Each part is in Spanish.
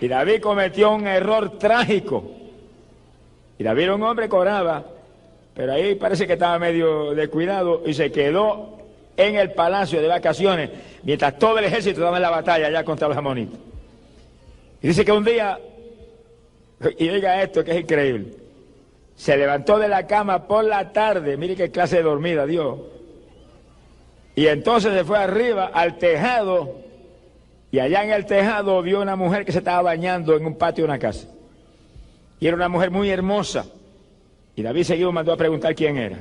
Y David cometió un error trágico. Y David era un hombre que oraba, pero ahí parece que estaba medio descuidado y se quedó en el palacio de vacaciones mientras todo el ejército estaba en la batalla allá contra los amonitas. Y dice que un día, y diga esto que es increíble, se levantó de la cama por la tarde, mire qué clase de dormida dio, y entonces se fue arriba al tejado, y allá en el tejado vio una mujer que se estaba bañando en un patio de una casa. Y era una mujer muy hermosa. Y David seguido mandó a preguntar quién era.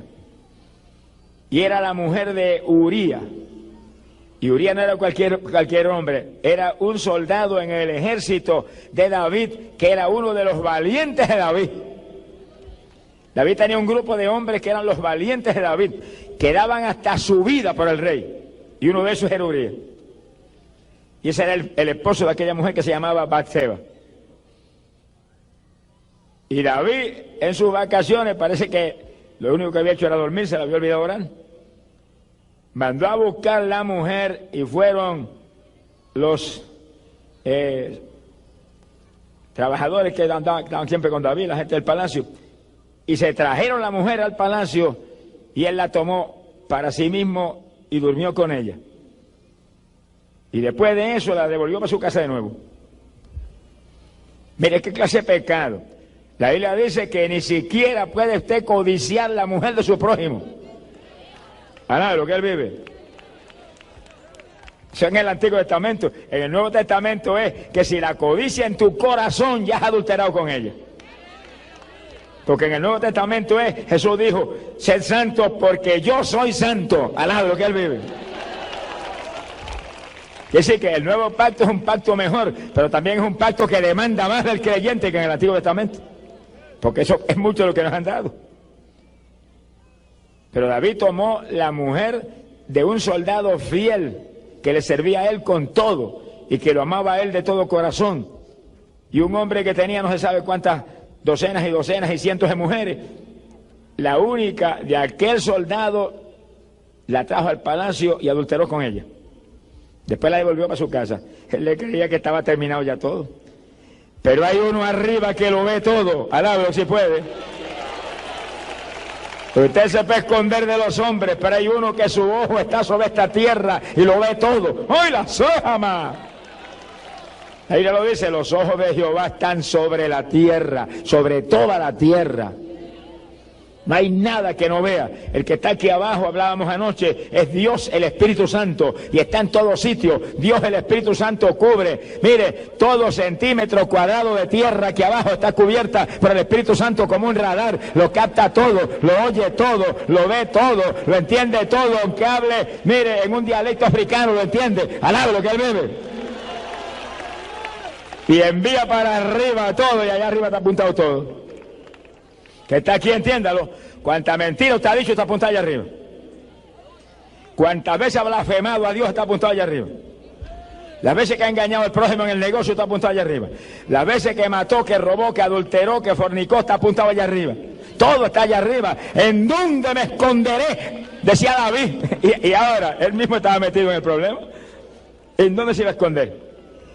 Y era la mujer de Uría. Y Uría no era cualquier hombre. Era un soldado en el ejército de David, que era uno de los valientes de David. David tenía un grupo de hombres que eran los valientes de David, que daban hasta su vida por el rey. Y uno de esos era Uría. Y ese era el esposo de aquella mujer que se llamaba Batseba. Y David, en sus vacaciones, parece que lo único que había hecho era dormir, se le había olvidado orar. Mandó a buscar la mujer y fueron los trabajadores que estaban siempre con David, la gente del palacio, y se trajeron la mujer al palacio y él la tomó para sí mismo y durmió con ella. Y después de eso la devolvió para su casa de nuevo. Mire qué clase de pecado. La Biblia dice que ni siquiera puede usted codiciar la mujer de su prójimo. A nada de lo que él vive. Eso en el Antiguo Testamento. En el Nuevo Testamento es que si la codicia en tu corazón ya has adulterado con ella. Porque en el Nuevo Testamento es, Jesús dijo, sed santos porque yo soy santo. A nada de lo que él vive. Quiere decir que el nuevo pacto es un pacto mejor, pero también es un pacto que demanda más del creyente que en el Antiguo Testamento. Porque eso es mucho lo que nos han dado. Pero David tomó la mujer de un soldado fiel que le servía a él con todo y que lo amaba a él de todo corazón. Y un hombre que tenía no se sabe cuántas docenas y docenas y cientos de mujeres. La única de aquel soldado la trajo al palacio y adulteró con ella. Después la devolvió para su casa. Él le creía que estaba terminado ya todo. Pero hay uno arriba que lo ve todo. Alábelo si puede. Usted se puede esconder de los hombres, pero hay uno que su ojo está sobre esta tierra y lo ve todo. ¡Ay, la sojama! Ahí le lo dice, los ojos de Jehová están sobre la tierra, sobre toda la tierra. No hay nada que no vea. El que está aquí abajo, hablábamos anoche, es Dios el Espíritu Santo y está en todos sitios. Dios el Espíritu Santo cubre. Mire, todo centímetro cuadrado de tierra aquí abajo está cubierta por el Espíritu Santo como un radar. Lo capta todo, lo oye todo, lo ve todo, lo entiende todo. Aunque hable, mire, en un dialecto africano lo entiende. Alaba lo que él vive. Y envía para arriba todo y allá arriba está apuntado todo. Que está aquí, entiéndalo. Cuánta mentira usted ha dicho está apuntado allá arriba. Cuántas veces ha blasfemado a Dios está apuntado allá arriba. Las veces que ha engañado al prójimo en el negocio está apuntado allá arriba. Las veces que mató, que robó, que adulteró, que fornicó está apuntado allá arriba. Todo está allá arriba. ¿En dónde me esconderé? Decía David. Y ahora, él mismo estaba metido en el problema. ¿En dónde se iba a esconder?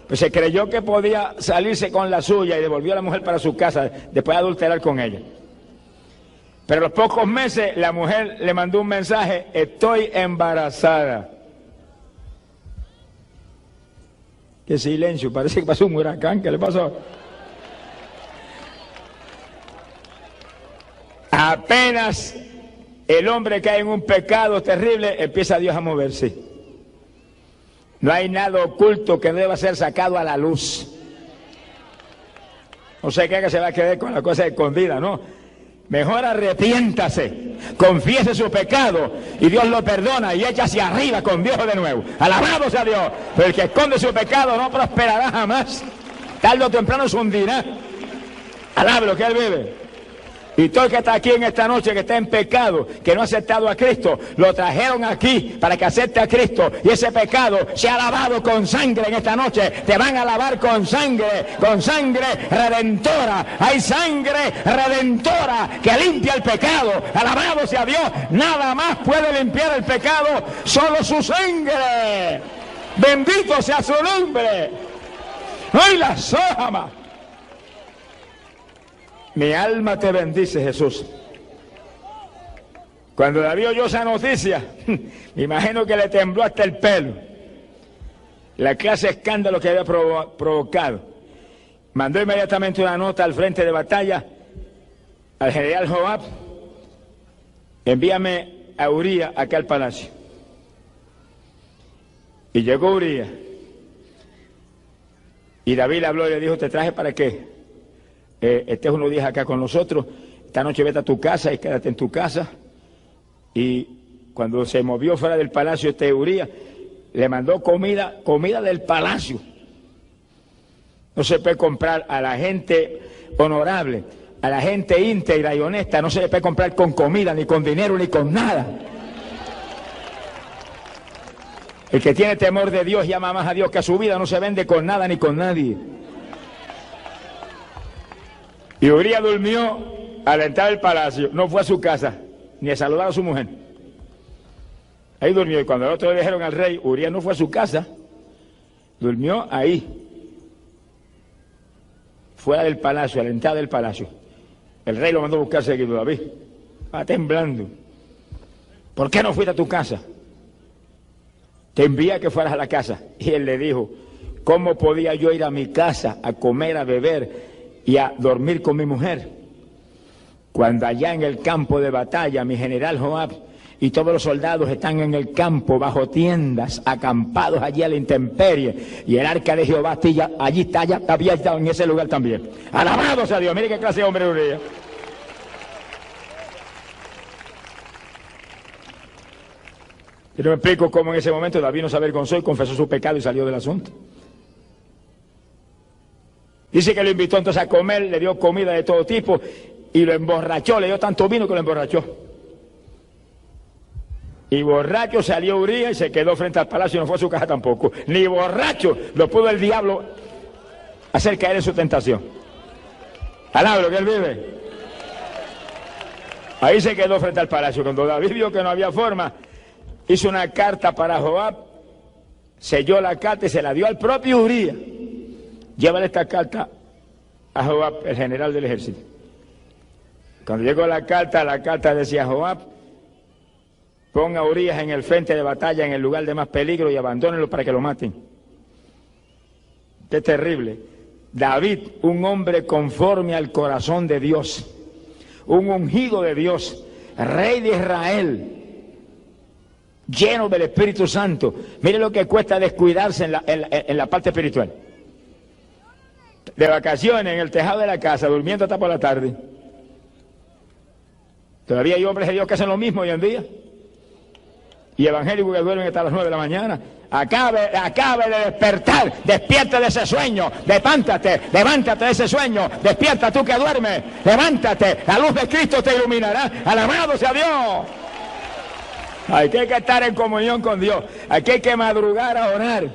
Pues se creyó que podía salirse con la suya y devolvió a la mujer para su casa después de adulterar con ella. Pero a los pocos meses la mujer le mandó un mensaje: estoy embarazada. Qué silencio, parece que pasó un huracán. ¿Qué le pasó? Apenas el hombre cae en un pecado terrible, empieza Dios a moverse. No hay nada oculto que deba ser sacado a la luz. No sé qué que se va a quedar con la cosa escondida, ¿no? Mejor arrepiéntase, confiese su pecado y Dios lo perdona y echa hacia arriba con Dios de nuevo. Alabado sea Dios. Pero el que esconde su pecado no prosperará jamás. Tarde o temprano se hundirá. Alabe lo que él vive. Y todo el que está aquí en esta noche, que está en pecado, que no ha aceptado a Cristo, lo trajeron aquí para que acepte a Cristo. Y ese pecado se ha lavado con sangre en esta noche. Te van a lavar con sangre redentora. Hay sangre redentora que limpia el pecado. Alabado sea Dios. Nada más puede limpiar el pecado, solo su sangre. Bendito sea su nombre. ¡Ay, la sojama! Mi alma te bendice, Jesús. Cuando David oyó esa noticia, me imagino que le tembló hasta el pelo. La clase de escándalo que había provocado. Mandó inmediatamente una nota al frente de batalla al general Joab: envíame a Uría acá al palacio. Y llegó Uría. Y David le habló y le dijo: te traje para qué. Estés unos días acá con nosotros. Esta noche vete a tu casa y quédate en tu casa. Y cuando se movió fuera del palacio Uría, le mandó comida del palacio. No se puede comprar a la gente honorable, a la gente íntegra y honesta, no se le puede comprar con comida, ni con dinero, ni con nada. El que tiene temor de Dios y ama más a Dios que a su vida no se vende con nada ni con nadie. Y Uría durmió a la entrada del palacio, no fue a su casa, ni a saludar a su mujer. Ahí durmió, y cuando el otro le dijeron al rey, Uría no fue a su casa, durmió ahí, fuera del palacio, a la entrada del palacio. El rey lo mandó a buscar seguido. David va temblando. ¿Por qué no fuiste a tu casa? Te envía que fueras a la casa. Y él le dijo: ¿cómo podía yo ir a mi casa a comer, a beber y a dormir con mi mujer, cuando allá en el campo de batalla mi general Joab y todos los soldados están en el campo bajo tiendas, acampados allí a la intemperie, y el arca de Jehová allí está, ya había estado en ese lugar también? Alabado sea Dios. Mire qué clase de hombre Uría. Yo no me explico cómo en ese momento David no se avergonzó y confesó su pecado y salió del asunto. Dice que lo invitó entonces a comer, le dio comida de todo tipo y lo emborrachó, le dio tanto vino que lo emborrachó. Y borracho salió Uría y se quedó frente al palacio y no fue a su casa tampoco. Ni borracho lo pudo el diablo hacer caer en su tentación. Alabro que él vive. Ahí se quedó frente al palacio. Cuando David vio que no había forma, hizo una carta para Joab, selló la carta y se la dio al propio Uría. Llévale esta carta a Joab, el general del ejército. Cuando llegó la carta decía: Joab, ponga a Urías en el frente de batalla, en el lugar de más peligro, y abandónenlo para que lo maten. Qué terrible. David, un hombre conforme al corazón de Dios, un ungido de Dios, rey de Israel, lleno del Espíritu Santo. Mire lo que cuesta descuidarse en la parte espiritual. De vacaciones en el tejado de la casa, durmiendo hasta por la tarde. Todavía hay hombres de Dios que hacen lo mismo hoy en día. Y evangélicos que duermen hasta las 9 de la mañana. Acabe de despertar, despierte de ese sueño, levántate de ese sueño, despierta tú que duermes, levántate, la luz de Cristo te iluminará. Alabado sea Dios. Aquí hay que estar en comunión con Dios, aquí hay que madrugar a orar.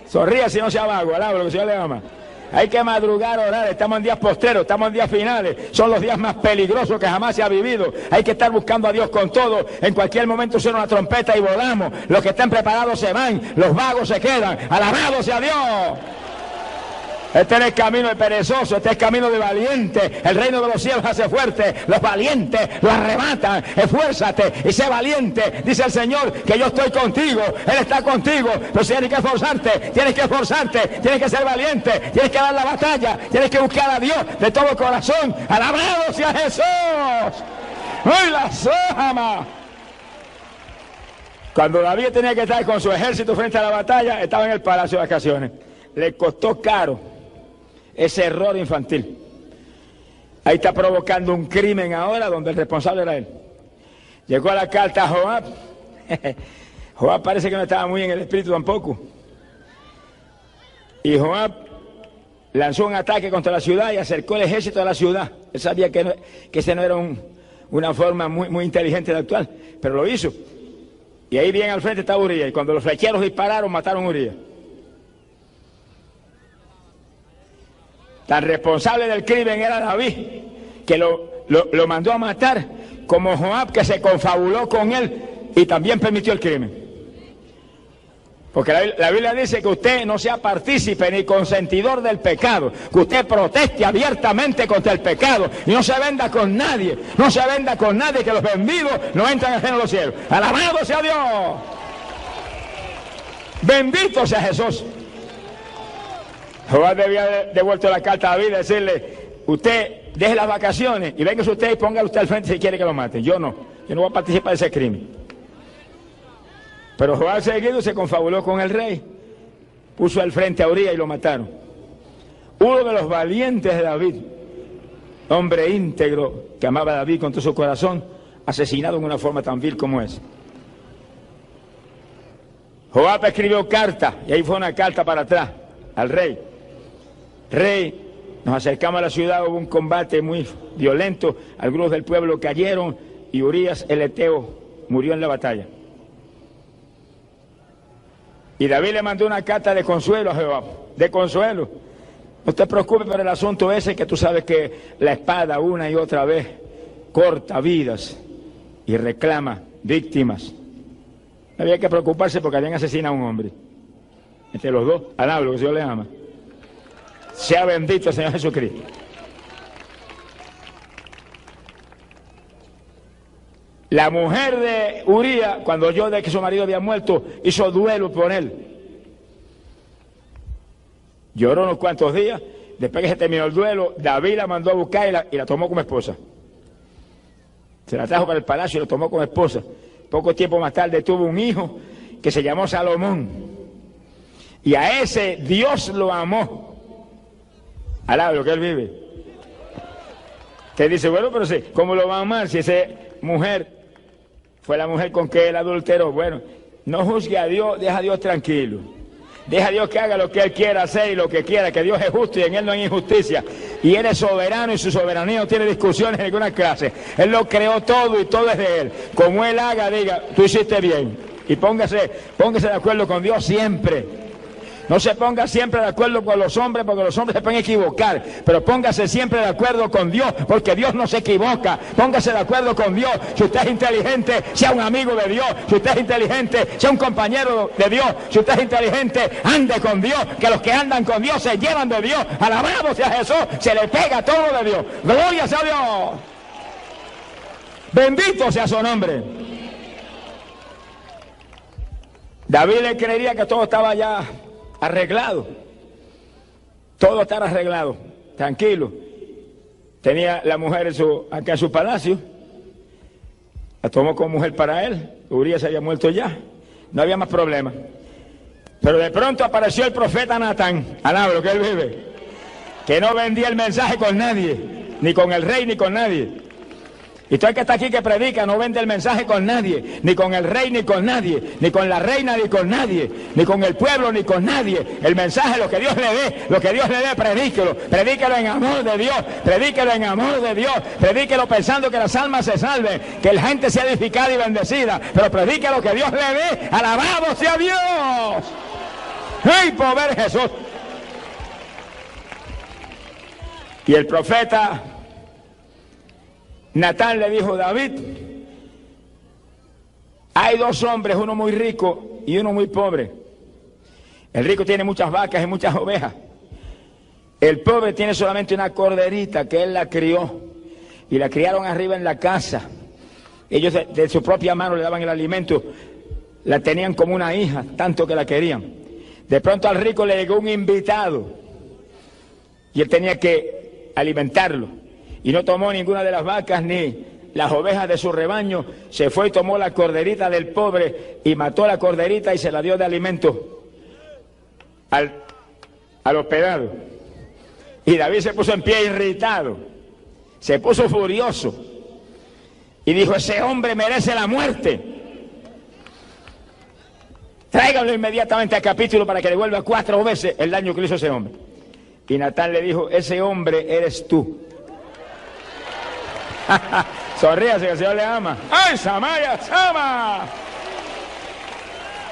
Sonríe si no sea vago, alaba lo que el Señor le ama. Hay que madrugar a orar, estamos en días postreros, estamos en días finales, son los días más peligrosos que jamás se ha vivido. Hay que estar buscando a Dios con todo. En cualquier momento suena una trompeta y volamos. Los que están preparados se van, los vagos se quedan. Alabado sea Dios. Este es el camino de perezoso, este es el camino de valiente. El reino de los cielos hace fuerte, los valientes lo arrebatan. Esfuérzate y sé valiente. Dice el Señor que yo estoy contigo, Él está contigo. Pero tienes que esforzarte, tienes que ser valiente, tienes que dar la batalla, tienes que buscar a Dios de todo corazón. Alabado sea Jesús. ¡Ay, la sojama! Cuando David tenía que estar con su ejército frente a la batalla, estaba en el palacio de vacaciones. Le costó caro ese error infantil. Ahí está provocando un crimen ahora donde el responsable era él. Llegó a la carta a Joab. Joab parece que no estaba muy en el espíritu tampoco. Y Joab lanzó un ataque contra la ciudad y acercó el ejército a la ciudad. Él sabía que ese no era una forma muy inteligente de actuar, pero lo hizo. Y ahí bien al frente estaba Uría. Y cuando los flecheros dispararon, mataron a Uría. Tan responsable del crimen era David, que lo mandó a matar, como Joab, que se confabuló con él y también permitió el crimen. Porque la Biblia dice que usted no sea partícipe ni consentidor del pecado, que usted proteste abiertamente contra el pecado y no se venda con nadie, no se venda con nadie, que los vendidos no entran al reino de los cielos. ¡Alabado sea Dios! ¡Bendito sea Jesús! Jehová debía haber devuelto la carta a David y decirle: usted deje las vacaciones y véngase usted y póngalo usted al frente si quiere que lo maten. Yo no voy a participar de ese crimen. Pero Jehová seguido se confabuló con el rey, puso al frente a Urías y lo mataron. Uno de los valientes de David, hombre íntegro que amaba a David con todo su corazón, asesinado en una forma tan vil como esa. Joab escribió carta, y ahí fue una carta para atrás al rey. Rey, nos acercamos a la ciudad, hubo un combate muy violento, algunos del pueblo cayeron y Urías el Eteo murió en la batalla. Y David le mandó una carta de consuelo a Jehová, de consuelo. No te preocupes por el asunto ese, que tú sabes que la espada una y otra vez corta vidas y reclama víctimas. No había que preocuparse porque habían asesinado a un hombre. Entre los dos, alaba lo que Dios le ama. Sea bendito el Señor Jesucristo. La mujer de Urías, cuando oyó de que su marido había muerto, hizo duelo por él. Lloró unos cuantos días. Después que se terminó el duelo, David la mandó a buscar y la tomó como esposa. Se la trajo para el palacio y la tomó como esposa. Poco tiempo más tarde tuvo un hijo que se llamó Salomón. Y a ese Dios lo amó. Alaba lo que él vive. Te dice, bueno, pero sí, ¿cómo lo va a amar si esa mujer fue la mujer con que él adulteró? Bueno, no juzgue a Dios, deja a Dios tranquilo. Deja a Dios que haga lo que Él quiera hacer y lo que quiera, que Dios es justo y en Él no hay injusticia. Y Él es soberano y su soberanía no tiene discusiones en ninguna clase. Él lo creó todo y todo es de Él. Como Él haga, diga, tú hiciste bien. Y póngase de acuerdo con Dios siempre. No se ponga siempre de acuerdo con los hombres, porque los hombres se pueden equivocar, pero póngase siempre de acuerdo con Dios, porque Dios no se equivoca. Póngase de acuerdo con Dios. Si usted es inteligente, sea un amigo de Dios. Si usted es inteligente, sea un compañero de Dios. Si usted es inteligente, ande con Dios, que los que andan con Dios se llevan de Dios. Alabado sea Jesús, se le pega todo de Dios. Gloria sea Dios. Bendito sea su nombre. David le creería que todo estaba ya arreglado, todo estaba arreglado, tranquilo. Tenía la mujer acá en su palacio, la tomó como mujer para él. Urías se había muerto ya, no había más problema. Pero de pronto apareció el profeta Natán, alaba lo que él vive, que no vendía el mensaje con nadie, ni con el rey ni con nadie. Y todo el que está aquí que predica no vende el mensaje con nadie, ni con el rey ni con nadie, ni con la reina ni con nadie, ni con el pueblo ni con nadie. El mensaje, lo que Dios le dé, predíquelo. Predíquelo en amor de Dios, predíquelo en amor de Dios, predíquelo pensando que las almas se salven, que la gente sea edificada y bendecida, pero predique lo que Dios le dé. ¡Alabado sea Dios! ¡Ay, poder Jesús! Y el profeta Natán le dijo: David, hay dos hombres, uno muy rico y uno muy pobre. El rico tiene muchas vacas y muchas ovejas. El pobre tiene solamente una corderita que él la crió y la criaron arriba en la casa. Ellos de su propia mano le daban el alimento, la tenían como una hija, tanto que la querían. De pronto al rico le llegó un invitado y él tenía que alimentarlo. Y no tomó ninguna de las vacas ni las ovejas de su rebaño. Se fue y tomó la corderita del pobre y mató la corderita y se la dio de alimento al hospedado. Y David se puso en pie irritado, se puso furioso y dijo: ese hombre merece la muerte. Tráiganlo inmediatamente al capítulo para que devuelva 4 veces el daño que le hizo ese hombre. Y Natán le dijo: ese hombre eres tú. Sonríase, que el Señor le ama. ¡Ay, Samaya, Sama!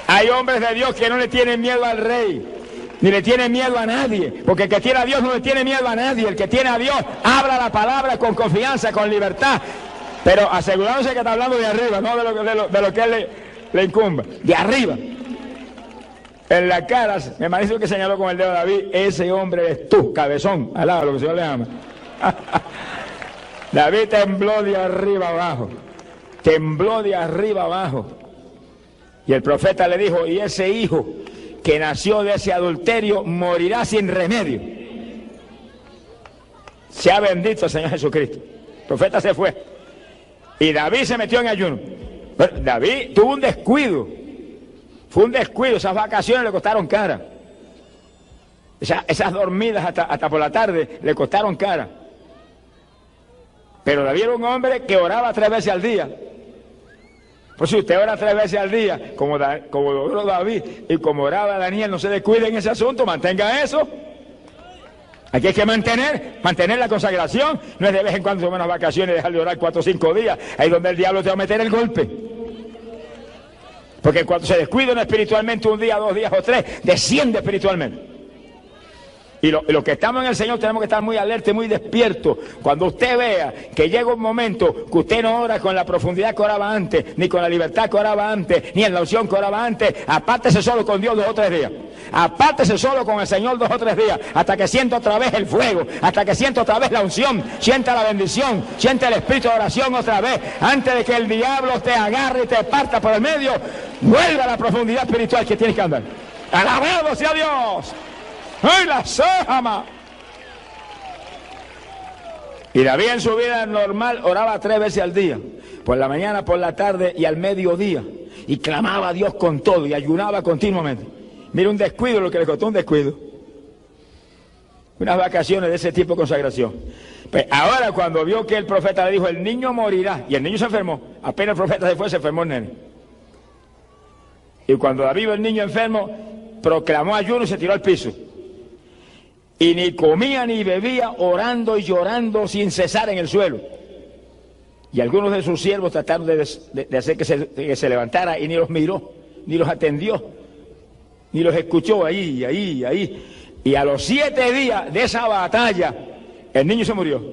Hay hombres de Dios que no le tienen miedo al rey, ni le tienen miedo a nadie, porque el que tiene a Dios no le tiene miedo a nadie. El que tiene a Dios habla la palabra con confianza, con libertad, pero asegurándose que está hablando de arriba, no de lo que él le incumba, de arriba. en la cara, me parece que señaló con el dedo a David, ese hombre eres tú, cabezón, al lado, lo que el Señor le llama. David tembló de arriba abajo, tembló de arriba abajo. Y el profeta le dijo, y ese hijo que nació de ese adulterio morirá sin remedio. Sea bendito el Señor Jesucristo. El profeta se fue. Y David se metió en ayuno. Bueno, David tuvo un descuido. Fue un descuido. Esas vacaciones le costaron cara. Esas dormidas hasta por la tarde le costaron cara. Pero David era un hombre que oraba 3 veces al día. Pues si usted ora 3 veces al día, como oró David y como oraba Daniel, no se descuide en ese asunto, mantenga eso. Aquí hay que mantener la consagración. No es de vez en cuando tomar unas vacaciones y dejar de orar 4 o 5 días. Ahí es donde el diablo te va a meter el golpe. Porque cuando se descuida uno espiritualmente 1 día, 2 días o 3, desciende espiritualmente. Y los que estamos en el Señor tenemos que estar muy alerta y muy despiertos. Cuando usted vea que llega un momento que usted no ora con la profundidad que oraba antes, ni con la libertad que oraba antes, ni en la unción que oraba antes, apártese solo con Dios 2 o 3 días. Apártese solo con el Señor 2 o 3 días, hasta que sienta otra vez el fuego, hasta que sienta otra vez la unción, sienta la bendición, sienta el espíritu de oración otra vez. Antes de que el diablo te agarre y te parta por el medio, vuelva a la profundidad espiritual que tienes que andar. ¡Alabado sea Dios! ¡Ay, la sojama! Y David en su vida normal oraba 3 veces al día, por la mañana, por la tarde y al mediodía, y clamaba a Dios con todo y ayunaba continuamente. Mira, un descuido, lo que le costó un descuido. Unas vacaciones de ese tipo de consagración. Pues ahora cuando vio que el profeta le dijo, el niño morirá, y el niño se enfermó, apenas el profeta se fue, se enfermó el nene. Y cuando David vio el niño enfermo, proclamó ayuno y se tiró al piso. Y ni comía ni bebía, orando y llorando sin cesar en el suelo. Y algunos de sus siervos trataron de hacer que se levantara y ni los miró, ni los atendió, ni los escuchó ahí. Y a los 7 días de esa batalla, el niño se murió.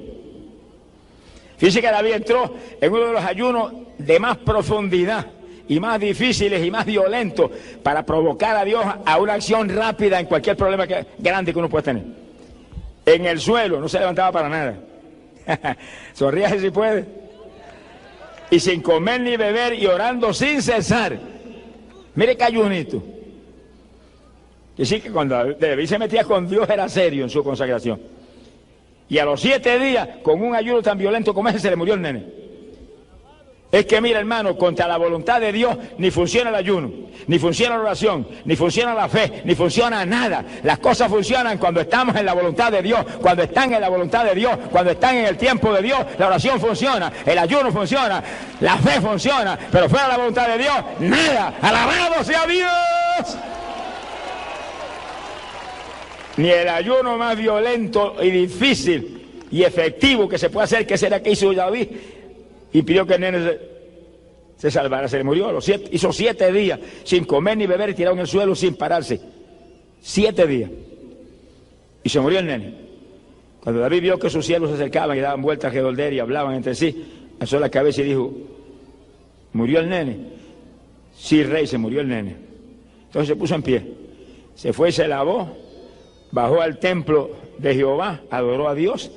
Fíjese que David entró en uno de los ayunos de más profundidad y más difíciles y más violentos para provocar a Dios a una acción rápida en cualquier problema grande que uno pueda tener. En el suelo, no se levantaba para nada. Sonríase si puede. Y sin comer ni beber y orando sin cesar. Mire qué ayunito. Y sí que cuando David se metía con Dios era serio en su consagración. Y a los 7 días, con un ayuno tan violento como ese, se le murió el nene. Es que mira, hermano, contra la voluntad de Dios ni funciona el ayuno, ni funciona la oración, ni funciona la fe, ni funciona nada. Las cosas funcionan cuando estamos en la voluntad de Dios, cuando están en la voluntad de Dios, cuando están en el tiempo de Dios, la oración funciona, el ayuno funciona, la fe funciona, pero fuera de la voluntad de Dios, nada. ¡Alabado sea Dios! Ni el ayuno más violento y difícil y efectivo que se puede hacer, que será que hizo David, impidió que el nene se salvara. Se le murió a los 7, hizo 7 días sin comer ni beber y tirado en el suelo sin pararse. 7 días. Y se murió el nene. Cuando David vio que sus siervos se acercaban y daban vueltas alrededor de él y hablaban entre sí, alzó la cabeza y dijo, ¿murió el nene? Sí, rey, se murió el nene. Entonces se puso en pie. Se fue y se lavó, bajó al templo de Jehová, adoró a Dios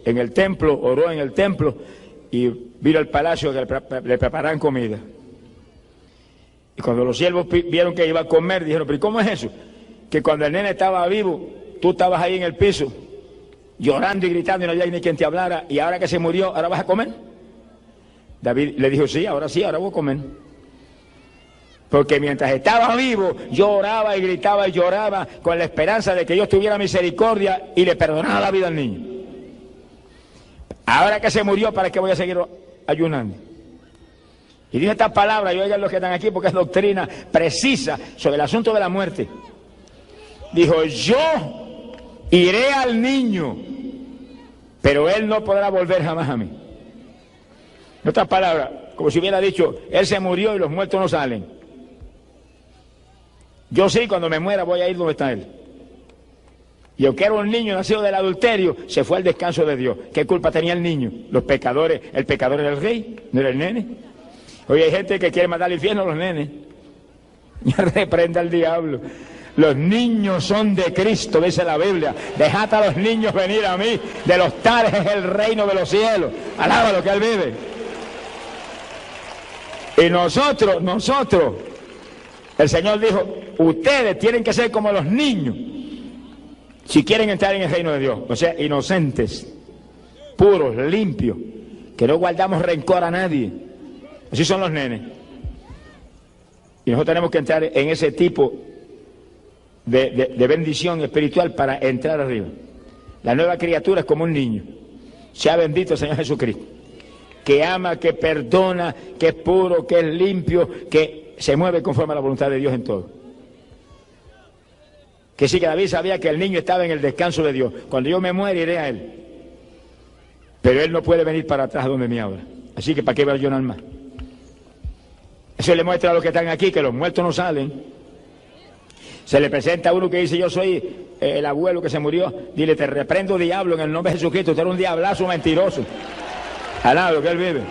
en el templo, oró en el templo, y vino al palacio que le prepararan comida. Y cuando los siervos vieron que iba a comer, dijeron, pero ¿cómo es eso? Que cuando el nene estaba vivo, tú estabas ahí en el piso, llorando y gritando y no había ni quien te hablara, y ahora que se murió, ¿ahora vas a comer? David le dijo, sí, ahora voy a comer. Porque mientras estaba vivo, yo oraba y gritaba y lloraba con la esperanza de que Dios tuviera misericordia y le perdonara la vida al niño. Ahora que se murió, ¿para qué voy a seguir ayunando? Y dijo esta palabra, y oigan los que están aquí, porque es doctrina precisa sobre el asunto de la muerte. Dijo, yo iré al niño, pero él no podrá volver jamás a mí. En otras palabras, como si hubiera dicho, él se murió y los muertos no salen. Yo sí, cuando me muera voy a ir donde está él. Y aunque era un niño nacido del adulterio, se fue al descanso de Dios. ¿Qué culpa tenía el niño? Los pecadores, el pecador era el rey, no era el nene. Hoy hay gente que quiere mandar al infierno a los nenes. Ya reprenda al diablo. Los niños son de Cristo, dice la Biblia. Dejad a los niños venir a mí, de los tales es el reino de los cielos. Alaba lo que Él vive. Y nosotros, el Señor dijo, ustedes tienen que ser como los niños si quieren entrar en el reino de Dios. O sea, inocentes, puros, limpios, que no guardamos rencor a nadie. Así son los nenes. Y nosotros tenemos que entrar en ese tipo de bendición espiritual para entrar arriba. La nueva criatura es como un niño. Sea bendito el Señor Jesucristo, que ama, que perdona, que es puro, que es limpio, que se mueve conforme a la voluntad de Dios en todo. Que sí, que David sabía que el niño estaba en el descanso de Dios. Cuando yo me muera iré a Él, pero Él no puede venir para atrás donde me habla. Así que ¿para qué va a llorar más? Eso le muestra a los que están aquí que los muertos no salen. Se le presenta a uno que dice, yo soy el abuelo que se murió. Dile, te reprendo, diablo, en el nombre de Jesucristo. Usted era un diablazo mentiroso. Alaba lo que Él vive.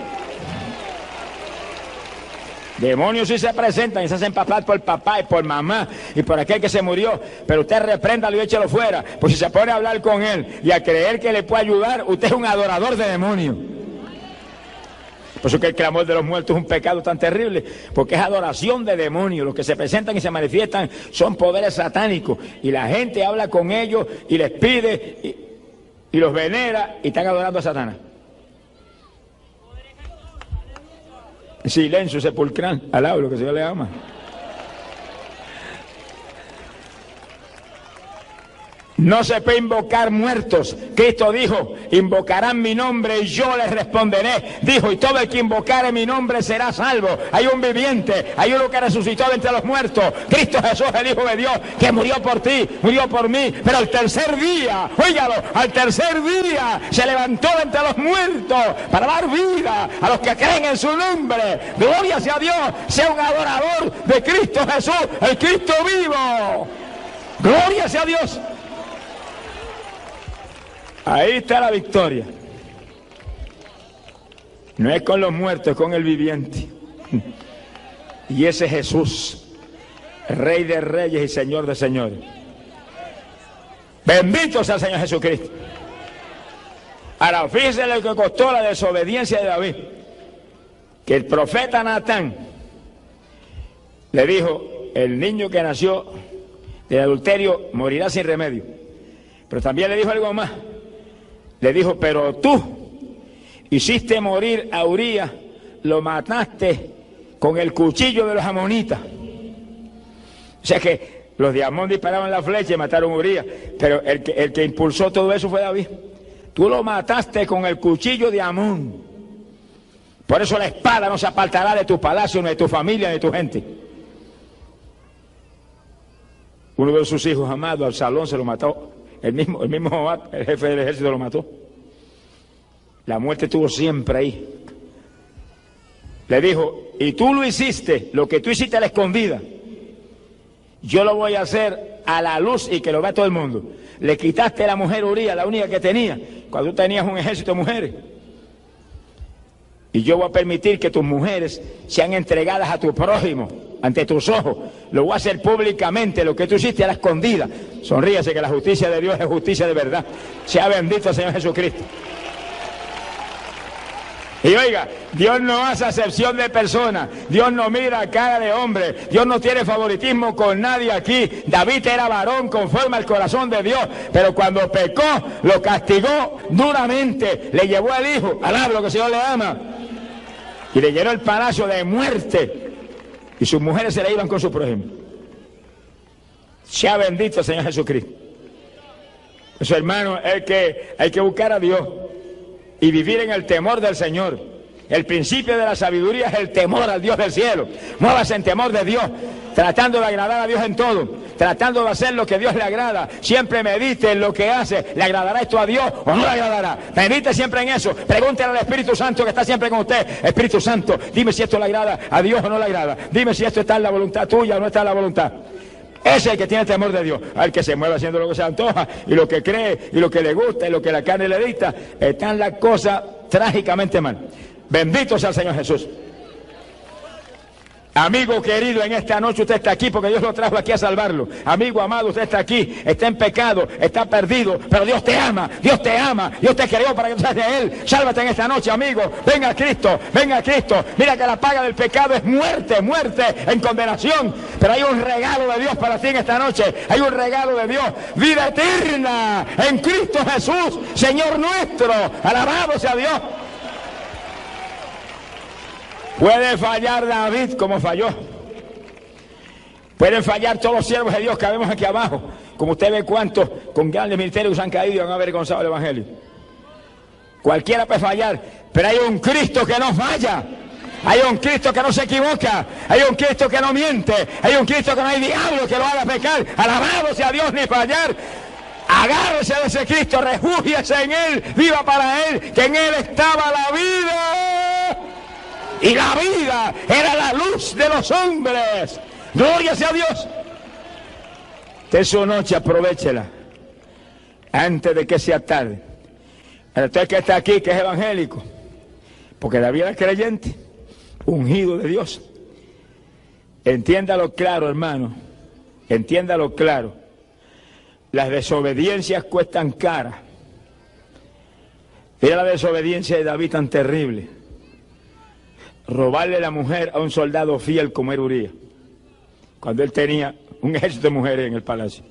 Demonios sí se presentan y se hacen pasar por papá y por mamá y por aquel que se murió. Pero usted repréndalo y échelo fuera. Pues si se pone a hablar con él y a creer que le puede ayudar, usted es un adorador de demonios. Por eso que el clamor de los muertos es un pecado tan terrible, porque es adoración de demonios. Los que se presentan y se manifiestan son poderes satánicos, y la gente habla con ellos y les pide y los venera y están adorando a Satanás. Silencio sepulcral, alaba lo que el Señor le ama. No se puede invocar muertos. Cristo dijo, invocarán mi nombre y yo les responderé. Dijo, y todo el que invocare mi nombre será salvo. Hay un viviente, hay uno que resucitó de entre los muertos. Cristo Jesús, el Hijo de Dios, que murió por ti, murió por mí. Pero al tercer día, óigalo, al tercer día se levantó de entre los muertos para dar vida a los que creen en su nombre. Gloria sea a Dios, sea un adorador de Cristo Jesús, el Cristo vivo. Gloria sea a Dios. Ahí está la victoria. No es con los muertos, es con el viviente. Y ese es Jesús, Rey de reyes y Señor de señores. Bendito sea el Señor Jesucristo. Ahora, fíjense lo que costó la desobediencia de David. Que el profeta Natán le dijo, el niño que nació del adulterio morirá sin remedio. Pero también le dijo algo más. Le dijo, pero tú hiciste morir a Urías, lo mataste con el cuchillo de los amonitas. O sea que los de Amón disparaban la flecha y mataron a Urías, pero el que impulsó todo eso fue David. Tú lo mataste con el cuchillo de Amón. Por eso la espada no se apartará de tu palacio, ni de tu familia, ni de tu gente. Uno de sus hijos amados, Absalón, se lo mató. El mismo Joab, el jefe del ejército, lo mató. La muerte estuvo siempre ahí. Le dijo, y tú lo hiciste, lo que tú hiciste a la escondida, yo lo voy a hacer a la luz y que lo vea todo el mundo. Le quitaste a la mujer Urías, la única que tenía, cuando tú tenías un ejército de mujeres. Y yo voy a permitir que tus mujeres sean entregadas a tu prójimo, ante tus ojos. Lo voy a hacer públicamente, lo que tú hiciste a la escondida. Sonríase, que la justicia de Dios es justicia de verdad. Sea bendito el Señor Jesucristo. Y oiga, Dios no hace acepción de personas. Dios no mira a cara de hombre. Dios no tiene favoritismo con nadie aquí. David era varón conforme al corazón de Dios, pero cuando pecó, lo castigó duramente. Le llevó al hijo, alaba lo que el Señor le ama, y le llenó el palacio de muerte. Y sus mujeres se le iban con su prójimo. Sea bendito el Señor Jesucristo. Eso, hermano, hay que buscar a Dios y vivir en el temor del Señor. El principio de la sabiduría es el temor al Dios del cielo. Muévase en temor de Dios, tratando de agradar a Dios en todo, tratando de hacer lo que a Dios le agrada. Siempre medite en lo que hace. ¿Le agradará esto a Dios o no le agradará? Medite siempre en eso. Pregúntele al Espíritu Santo que está siempre con usted. Espíritu Santo, dime si esto le agrada a Dios o no le agrada. Dime si esto está en la voluntad tuya o no está en la voluntad. Ese es el que tiene temor de Dios, al que se mueve haciendo lo que se antoja, y lo que cree, y lo que le gusta, y lo que la carne le dicta. Están las cosas trágicamente mal. Bendito sea el Señor Jesús. Amigo querido, en esta noche usted está aquí porque Dios lo trajo aquí a salvarlo. Amigo amado, usted está aquí, está en pecado, está perdido, pero Dios te ama, Dios te ama, Dios te creó para que tú seas de Él. Sálvate en esta noche, amigo. Venga a Cristo, venga a Cristo. Mira que la paga del pecado es muerte, muerte en condenación. Pero hay un regalo de Dios para ti en esta noche. Hay un regalo de Dios, vida eterna en Cristo Jesús, Señor nuestro. Alabado sea Dios. Puede fallar David como falló. Pueden fallar todos los siervos de Dios que vemos aquí abajo. Como usted ve cuántos con grandes ministerios han caído y han avergonzado el Evangelio. Cualquiera puede fallar, pero hay un Cristo que no falla. Hay un Cristo que no se equivoca. Hay un Cristo que no miente. Hay un Cristo que no hay diablo que lo haga pecar. Alabado sea Dios, ni fallar. Agárrese de ese Cristo, refúgiese en Él, viva para Él, que en Él estaba la vida. Y la vida era la luz de los hombres. Gloria sea a Dios. De su noche aprovéchela antes de que sea tarde. Usted que está aquí, que es evangélico, porque David era creyente, ungido de Dios. Entiéndalo claro, hermano. Entiéndalo claro. Las desobediencias cuestan cara. Era la desobediencia de David tan terrible. Robarle la mujer a un soldado fiel como era Urías, cuando él tenía un ejército de mujeres en el palacio.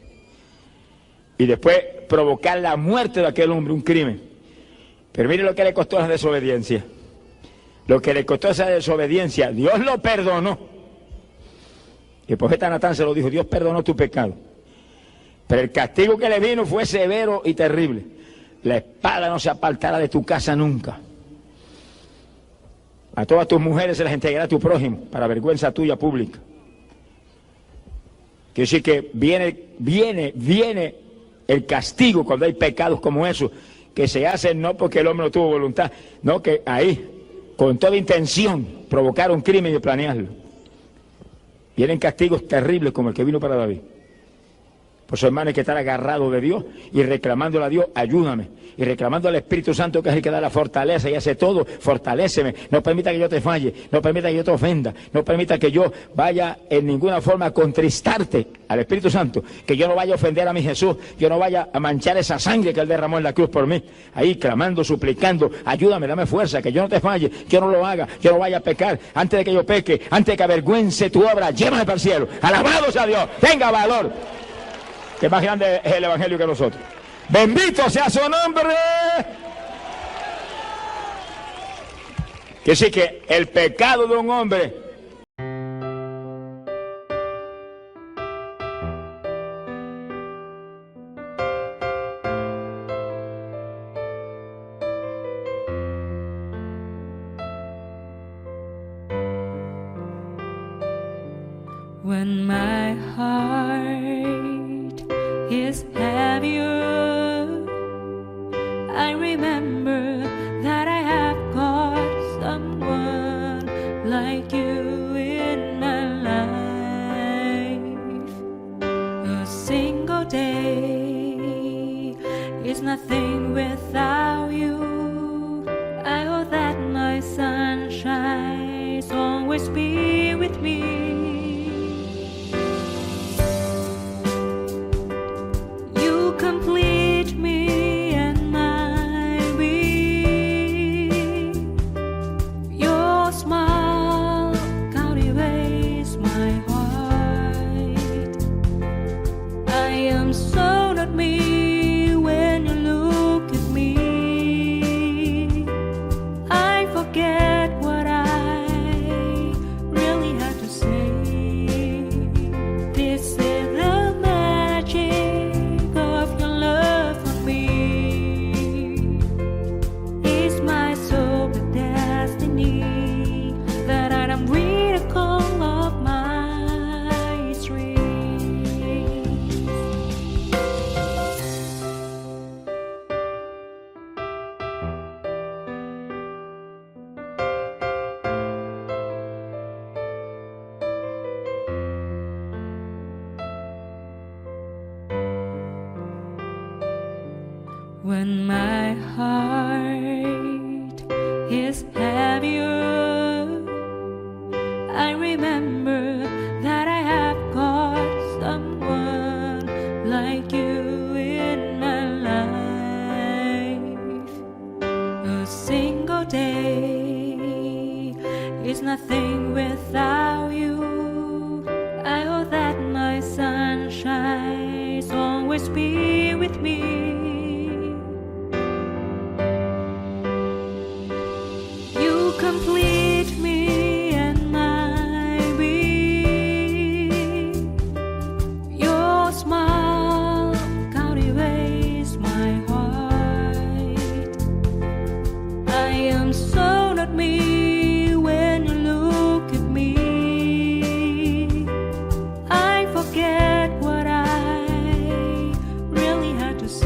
Y después provocar la muerte de aquel hombre, un crimen. Pero mire lo que le costó la desobediencia. Lo que le costó esa desobediencia, Dios lo perdonó. Y el profeta Natán se lo dijo, Dios perdonó tu pecado. Pero el castigo que le vino fue severo y terrible. La espada no se apartará de tu casa nunca. A todas tus mujeres se las entregará a tu prójimo, para vergüenza tuya pública. Quiere decir que viene el castigo cuando hay pecados como esos, que se hacen no porque el hombre no tuvo voluntad, no, que ahí, con toda intención, provocaron un crimen y planearlo. Vienen castigos terribles como el que vino para David. Por eso, hermano, hay que estar agarrado de Dios y reclamándole a Dios, ayúdame. Y reclamando al Espíritu Santo, que es el que da la fortaleza y hace todo, fortaléceme. No permita que yo te falle, no permita que yo te ofenda, no permita que yo vaya en ninguna forma a contristarte al Espíritu Santo, que yo no vaya a ofender a mi Jesús, yo no vaya a manchar esa sangre que Él derramó en la cruz por mí. Ahí clamando, suplicando, ayúdame, dame fuerza, que yo no te falle, yo no lo haga, yo no vaya a pecar. Antes de que yo peque, antes de que avergüence tu obra, llévame para el cielo. Alabado sea Dios, tenga valor. Que más grande es el Evangelio que nosotros. Bendito sea su nombre. Que sí, que el pecado de un hombre when my heart is heavier, I remember that I have got someone like you in my life. A single day is nothing without you. I hope that my sunshine always be with me. Complete me and my being. Your smile captivates my heart. I am so not me when you look at me. I forget what I really had to say. This is the magic when my heart is heavier. I remember single day is nothing without you. I hope that my sunshine will always be with me. You complete me and my being. Your smile captivates my heart. I am so not me when you look at me. I forget what I really had to say.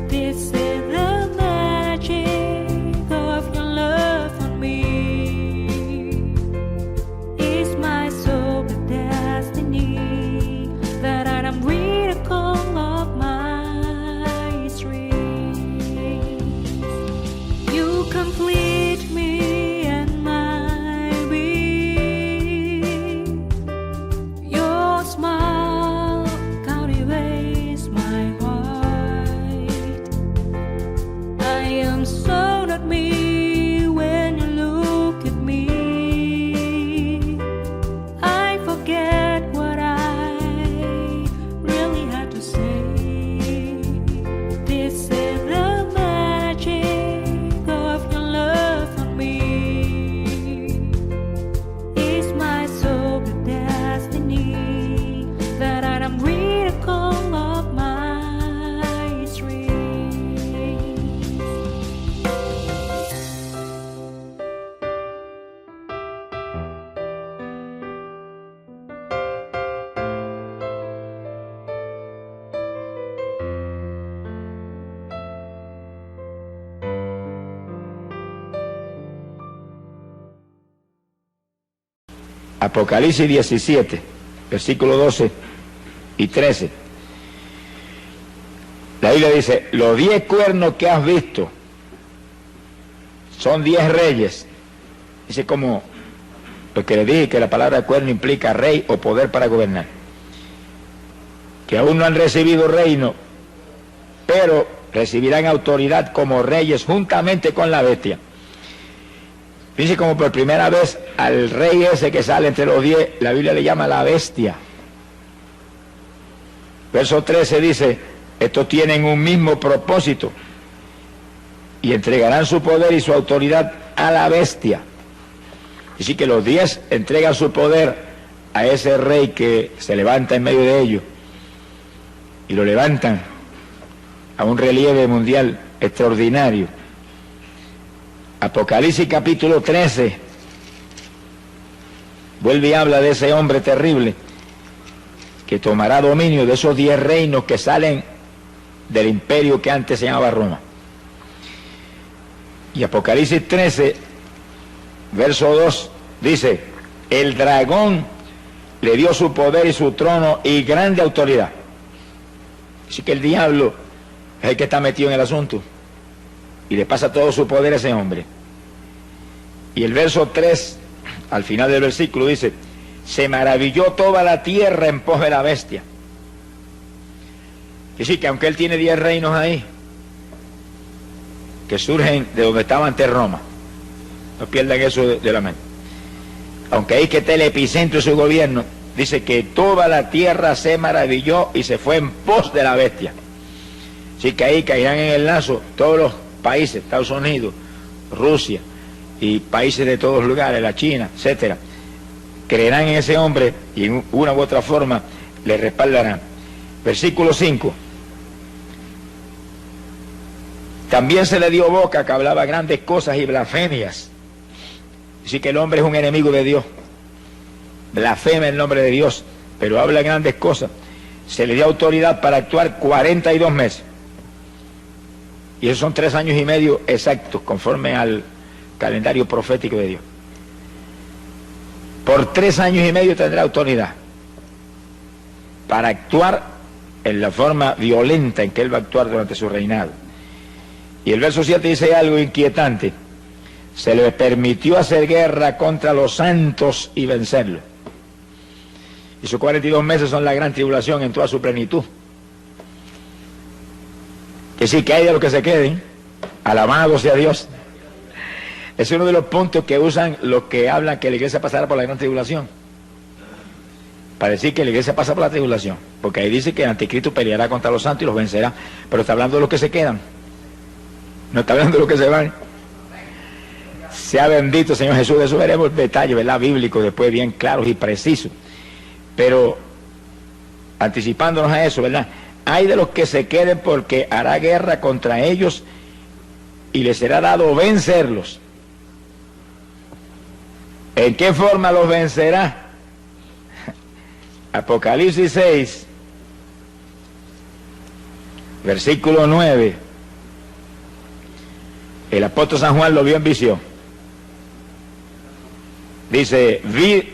This is the magic of your love for me. It's my soul the destiny that I am miracle of my dreams. You complete me and my being. Your smile captivates my heart. I am so not me when you look at me. I forget what I really had to say. This is the magic of your love for me. It's my soul the destiny that I am miracle of my dreams. Apocalipsis 17, versículos 12 y 13. La Biblia dice, los 10 cuernos que has visto son 10 reyes. Dice como lo que le dije, que la palabra cuerno implica rey o poder para gobernar. Que aún no han recibido reino, pero recibirán autoridad como reyes juntamente con la bestia. Dice como por primera vez al rey ese que sale entre los 10, la Biblia le llama la bestia. Verso 13 dice, estos tienen un mismo propósito y entregarán su poder y su autoridad a la bestia. Así que los 10 entregan su poder a ese rey que se levanta en medio de ellos y lo levantan a un relieve mundial extraordinario. Apocalipsis capítulo 13 vuelve y habla de ese hombre terrible que tomará dominio de esos 10 reinos que salen del imperio que antes se llamaba Roma. Y Apocalipsis 13, verso 2, dice, el dragón le dio su poder y su trono y grande autoridad. Así que el diablo es el que está metido en el asunto y le pasa todo su poder a ese hombre. Y el verso 3, al final del versículo, dice, se maravilló toda la tierra en pos de la bestia. Es decir, que aunque él tiene 10 reinos ahí, que surgen de donde estaba antes Roma, no pierdan eso de la mente. Aunque ahí que está el epicentro de su gobierno, dice que toda la tierra se maravilló y se fue en pos de la bestia. Así que ahí caerán en el lazo todos los países, Estados Unidos, Rusia y países de todos lugares, la China, etcétera. Creerán en ese hombre y en una u otra forma le respaldarán. Versículo 5. También se le dio boca que hablaba grandes cosas y blasfemias. Así que el hombre es un enemigo de Dios. Blasfema el nombre de Dios, pero habla grandes cosas. Se le dio autoridad para actuar 42 meses. Y esos son 3 años y medio exactos, conforme al calendario profético de Dios. Por 3 años y medio tendrá autoridad para actuar en la forma violenta en que él va a actuar durante su reinado. Y el verso 7 dice algo inquietante. Se le permitió hacer guerra contra los santos y vencerlos. Y sus 42 meses son la gran tribulación en toda su plenitud. Es decir, que hay de los que se queden, Alabado sea Dios. Es uno de los puntos que usan los que hablan que la iglesia pasará por la gran tribulación. Para decir que la iglesia pasa por la tribulación. Porque ahí dice que el anticristo peleará contra los santos y los vencerá. Pero está hablando de los que se quedan. No está hablando de los que se van. Sea bendito, Señor Jesús. De eso veremos detalles, ¿verdad? Bíblicos, después bien claros y precisos. Pero, anticipándonos a eso, ¿verdad? Hay de los que se queden porque hará guerra contra ellos y les será dado vencerlos. ¿En qué forma los vencerá? Apocalipsis 6, versículo 9. El apóstol San Juan lo vio en visión. Dice, vi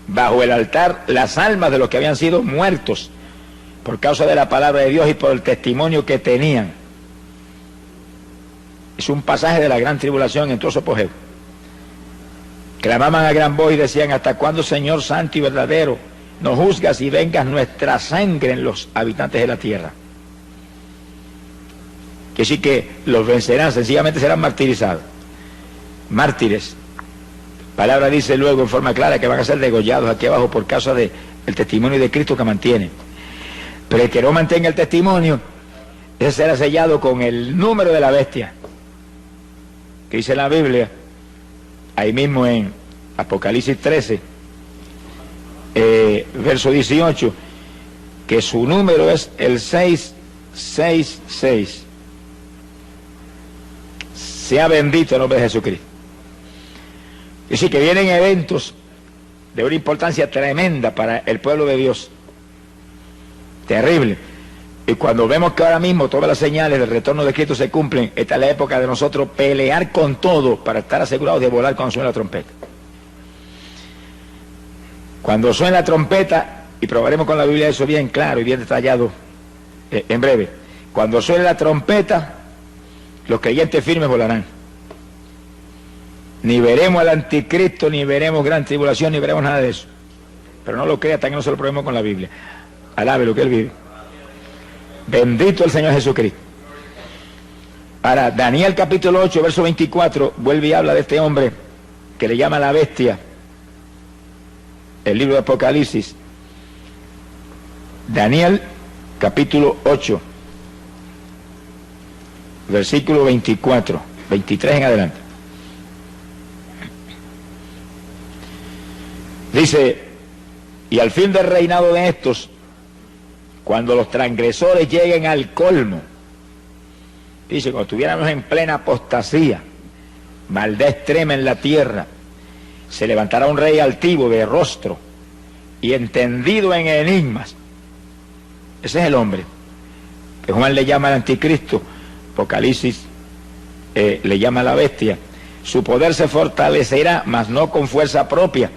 bajo el altar las almas de los que habían sido muertos por causa de la palabra de Dios y por el testimonio que tenían. Es un pasaje de la gran tribulación en todo su apogeo. Clamaban a gran voz y decían, ¿hasta cuándo, Señor santo y verdadero, nos juzgas y vengas nuestra sangre en los habitantes de la tierra? Que sí que los vencerán, sencillamente serán martirizados. Mártires. Palabra dice luego en forma clara que van a ser degollados aquí abajo por causa del testimonio de Cristo que mantiene. Pero el que no mantenga el testimonio, ese será sellado con el número de la bestia. Que dice la Biblia, ahí mismo en Apocalipsis 13, verso 18, que su número es el 666. Sea bendito el nombre de Jesucristo. Es decir, que vienen eventos de una importancia tremenda para el pueblo de Dios. Terrible. Y cuando vemos que ahora mismo todas las señales del retorno de Cristo se cumplen, esta es la época de nosotros pelear con todo para estar asegurados de volar cuando suene la trompeta. Cuando suene la trompeta, y probaremos con la Biblia eso bien claro y bien detallado en breve, cuando suene la trompeta, los creyentes firmes volarán. Ni veremos al anticristo, ni veremos gran tribulación, ni veremos nada de eso. Pero no lo crea hasta que no se lo probemos con la Biblia. Alabe lo que él vive. Bendito el Señor Jesucristo. Ahora, Daniel capítulo 8, verso 24, vuelve y habla de este hombre que le llama la bestia. El libro de Apocalipsis. Daniel capítulo 8, versículo 24, 23 en adelante. Dice, y al fin del reinado de estos, cuando los transgresores lleguen al colmo, dice, cuando estuviéramos en plena apostasía, maldad extrema en la tierra, se levantará un rey altivo de rostro y entendido en enigmas. Ese es el hombre que Juan le llama el anticristo, Apocalipsis le llama la bestia. Su poder se fortalecerá, mas no con fuerza propia.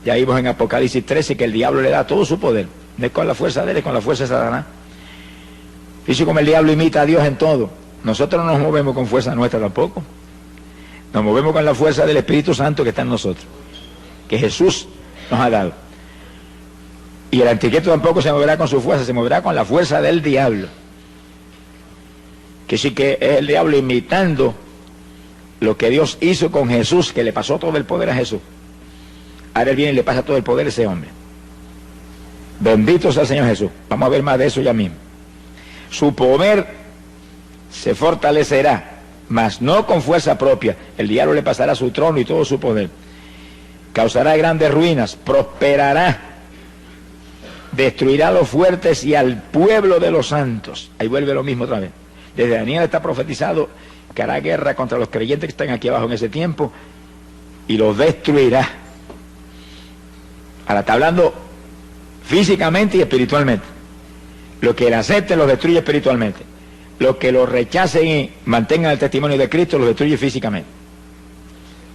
Ya vimos en Apocalipsis 13 que el diablo le da todo su poder. No es con la fuerza de él, es con la fuerza de Satanás. Dice como el diablo imita a Dios en todo. Nosotros no nos movemos con fuerza nuestra tampoco. Nos movemos con la fuerza del Espíritu Santo que está en nosotros, que Jesús nos ha dado. Y el anticristo tampoco se moverá con su fuerza, se moverá con la fuerza del diablo. Que sí que es el diablo imitando lo que Dios hizo con Jesús, que le pasó todo el poder a Jesús. Ahora él viene y le pasa todo el poder a ese hombre. Bendito sea el Señor Jesús. Vamos a ver más de eso ya mismo. Su poder se fortalecerá, mas no con fuerza propia. El diablo le pasará su trono y todo su poder. Causará grandes ruinas, prosperará, destruirá a los fuertes y al pueblo de los santos. Ahí vuelve lo mismo otra vez. Desde Daniel está profetizado que hará guerra contra los creyentes que están aquí abajo en ese tiempo y los destruirá. Ahora está hablando físicamente y espiritualmente. Los que le acepten los destruye espiritualmente. Los que lo rechacen y mantengan el testimonio de Cristo los destruye físicamente.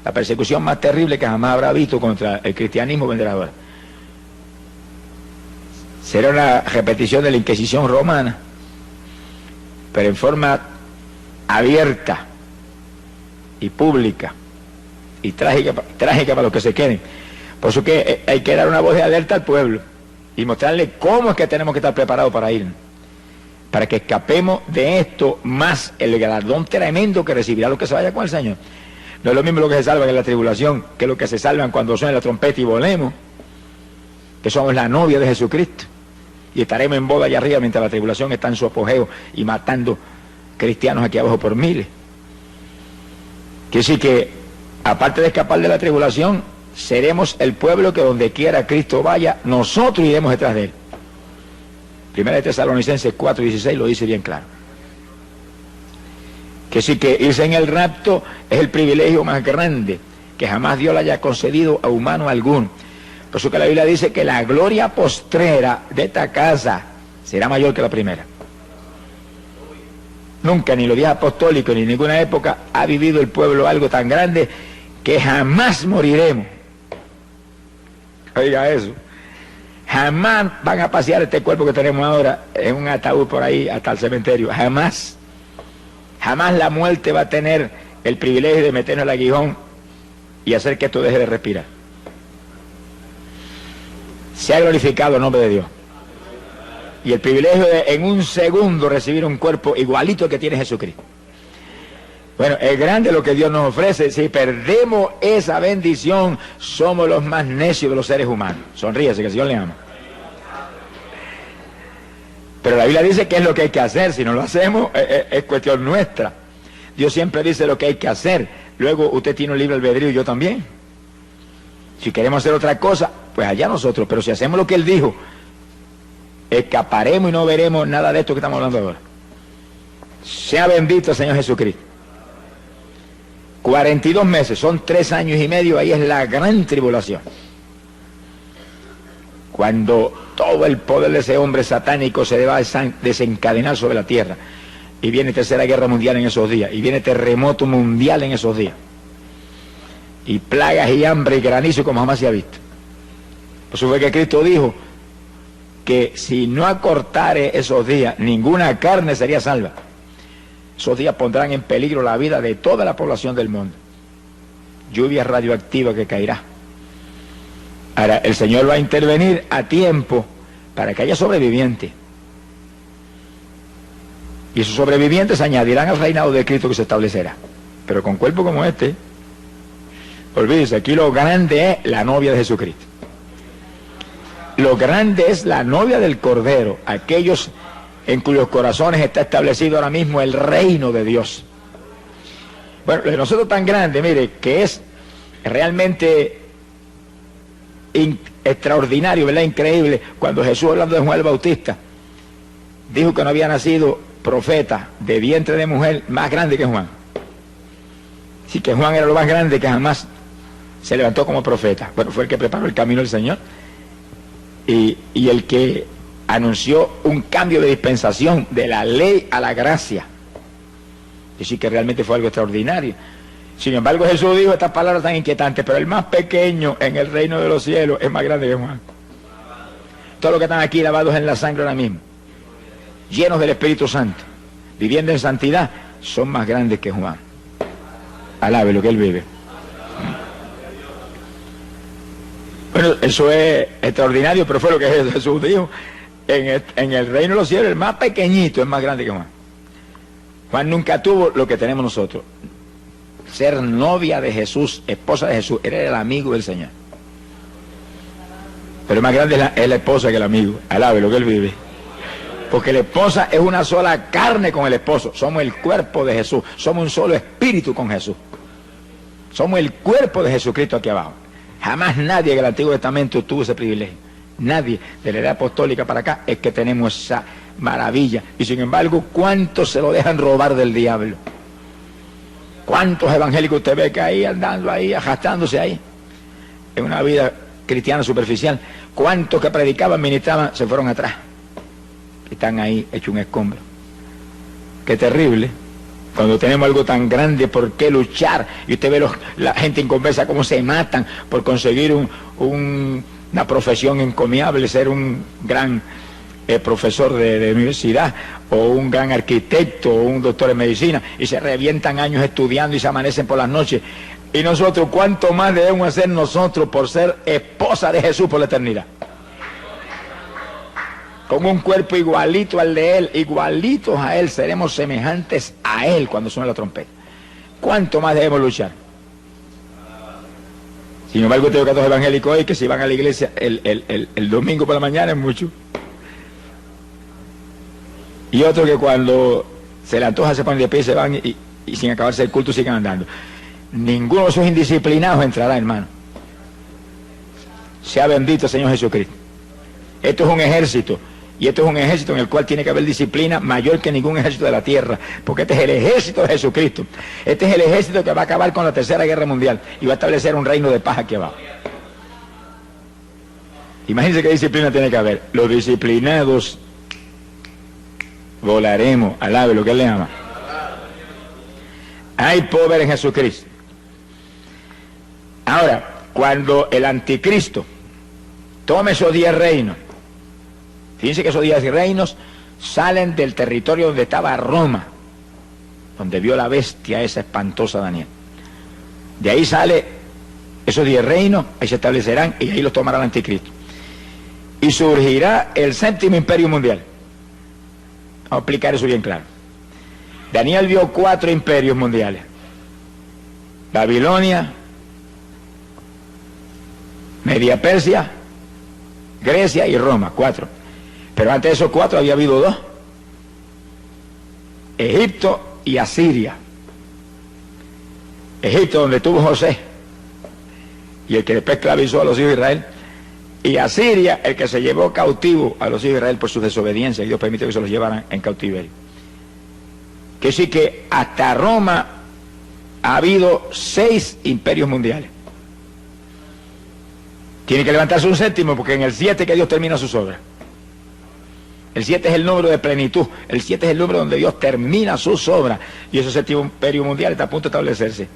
La persecución más terrible que jamás habrá visto contra el cristianismo vendrá ahora. Será una repetición de la Inquisición romana, pero en forma abierta y pública y trágica para los que se queden. Por eso que hay que dar una voz de alerta al pueblo y mostrarle cómo es que tenemos que estar preparados para ir. para que escapemos de esto, más el galardón tremendo que recibirá los que se vayan con el Señor. No es lo mismo lo que se salvan en la tribulación que lo que se salvan cuando suene la trompeta y volemos, que somos la novia de Jesucristo y estaremos en boda allá arriba mientras la tribulación está en su apogeo y matando cristianos aquí abajo por miles. Quiere decir que, aparte de escapar de la tribulación, seremos el pueblo que donde quiera Cristo vaya, nosotros iremos detrás de él. Primera de Tesalonicenses 4:16 lo dice bien claro. Que sí, que irse en el rapto es el privilegio más grande que jamás Dios le haya concedido a humano alguno. Por eso que la Biblia dice que la gloria postrera de esta casa será mayor que la primera. Nunca, ni los días apostólicos, ni en ninguna época ha vivido el pueblo algo tan grande que jamás moriremos. Oiga eso. Jamás van a pasear este cuerpo que tenemos ahora en un ataúd por ahí hasta el cementerio. Jamás. Jamás la muerte va a tener el privilegio de meternos el aguijón y hacer que esto deje de respirar. Se ha glorificado el nombre de Dios. Y el privilegio de en un segundo recibir un cuerpo igualito que tiene Jesucristo. Bueno, es grande lo que Dios nos ofrece. Si perdemos esa bendición, somos los más necios de los seres humanos. Sonríese, que el Señor le ama. Pero la Biblia dice que es lo que hay que hacer. Si no lo hacemos, es cuestión nuestra. Dios siempre dice lo que hay que hacer. Luego usted tiene un libre albedrío y yo también. Si queremos hacer otra cosa, pues allá nosotros. Pero si hacemos lo que Él dijo, escaparemos y no veremos nada de esto que estamos hablando ahora. Sea bendito el Señor Jesucristo. 42 meses, son 3 años y medio, ahí es la gran tribulación. Cuando todo el poder de ese hombre satánico se va a desencadenar sobre la tierra. Y viene tercera guerra mundial en esos días. Y viene terremoto mundial en esos días. Y plagas y hambre y granizo como jamás se ha visto. Por eso fue que Cristo dijo que si no acortare esos días, ninguna carne sería salva. Esos días pondrán en peligro la vida de toda la población del mundo. Lluvia radioactiva que caerá. Ahora, el Señor va a intervenir a tiempo para que haya sobrevivientes. Y esos sobrevivientes se añadirán al reinado de Cristo que se establecerá. Pero con cuerpo como este, olvídese, aquí lo grande es la novia de Jesucristo. Lo grande es la novia del Cordero, aquellos en cuyos corazones está establecido ahora mismo el reino de Dios. Bueno, lo de nosotros tan grande, mire, que es realmente extraordinario, ¿verdad? Increíble, cuando Jesús, hablando de Juan el Bautista, dijo que no había nacido profeta de vientre de mujer más grande que Juan. Sí, que Juan era lo más grande que jamás se levantó como profeta. Bueno, fue el que preparó el camino del Señor y el que anunció un cambio de dispensación de la ley a la gracia. Y sí que realmente fue algo extraordinario. Sin embargo, Jesús dijo estas palabras tan inquietantes: pero el más pequeño en el reino de los cielos es más grande que Juan. Todos los que están aquí lavados en la sangre ahora mismo, llenos del Espíritu Santo, viviendo en santidad, son más grandes que Juan. Alabe lo que él vive. Bueno, eso es extraordinario, pero fue lo que Jesús dijo. En el reino de los cielos, el más pequeñito es más grande que Juan. Juan nunca tuvo lo que tenemos nosotros. Ser novia de Jesús, esposa de Jesús. Él era el amigo del Señor. Pero más grande es la esposa que el amigo. Alabe lo que él vive. Porque la esposa es una sola carne con el esposo. Somos el cuerpo de Jesús. Somos un solo espíritu con Jesús. Somos el cuerpo de Jesucristo aquí abajo. Jamás nadie en el Antiguo Testamento tuvo ese privilegio. Nadie de la edad apostólica para acá es que tenemos esa maravilla. Y sin embargo, ¿cuántos se lo dejan robar del diablo? ¿Cuántos evangélicos usted ve que ahí andando ahí, ajastándose ahí? En una vida cristiana superficial. ¿Cuántos que predicaban, ministraban, se fueron atrás? Están ahí hecho un escombro. Qué terrible. Cuando tenemos algo tan grande, ¿por qué luchar? Y usted ve la gente inconversa cómo se matan por conseguir una profesión encomiable, ser un gran profesor de universidad, o un gran arquitecto, o un doctor en medicina, y se revientan años estudiando y se amanecen por las noches. Y nosotros, ¿cuánto más debemos hacer nosotros por ser esposa de Jesús por la eternidad? con un cuerpo igualito al de Él, igualitos a Él, seremos semejantes a Él cuando suene la trompeta. ¿Cuánto más debemos luchar? Sin embargo, tengo casos evangélicos hoy que si van a la iglesia el domingo por la mañana es mucho. Y otros que cuando se le antoja se ponen de pie y se van y sin acabarse el culto siguen andando. Ninguno de esos indisciplinados entrará, hermano. Sea bendito el Señor Jesucristo. Esto es un ejército. Y esto es un ejército en el cual tiene que haber disciplina mayor que ningún ejército de la tierra. Porque este es el ejército de Jesucristo. Este es el ejército que va a acabar con la Tercera Guerra Mundial. Y va a establecer un reino de paz aquí abajo. Imagínense qué disciplina tiene que haber. Los disciplinados volaremos. Alabe lo que Él le ama. Hay poder en Jesucristo. Ahora, cuando el anticristo tome esos 10 reinos, fíjense que esos 10 reinos salen del territorio donde estaba Roma, donde vio la bestia esa espantosa Daniel. De ahí sale esos 10 reinos, ahí se establecerán y ahí los tomará el anticristo. Y surgirá el 7º imperio mundial. Vamos a explicar eso bien claro. Daniel vio 4 imperios mundiales: Babilonia, Media Persia, Grecia y Roma, 4. Pero antes de esos 4 había habido 2: Egipto y Asiria. Egipto, donde estuvo José y el que después esclavizó a los hijos de Israel, y Asiria, el que se llevó cautivo a los hijos de Israel por su desobediencia, y Dios permitió que se los llevaran en cautiverio. Que sí que hasta Roma ha habido 6 imperios mundiales. Tiene que levantarse un 7º, porque en el 7 que Dios termina sus obras. El 7 es el número de plenitud. El 7 es el número donde Dios termina sus obras. Y ese 7º imperio mundial está a punto de establecerse.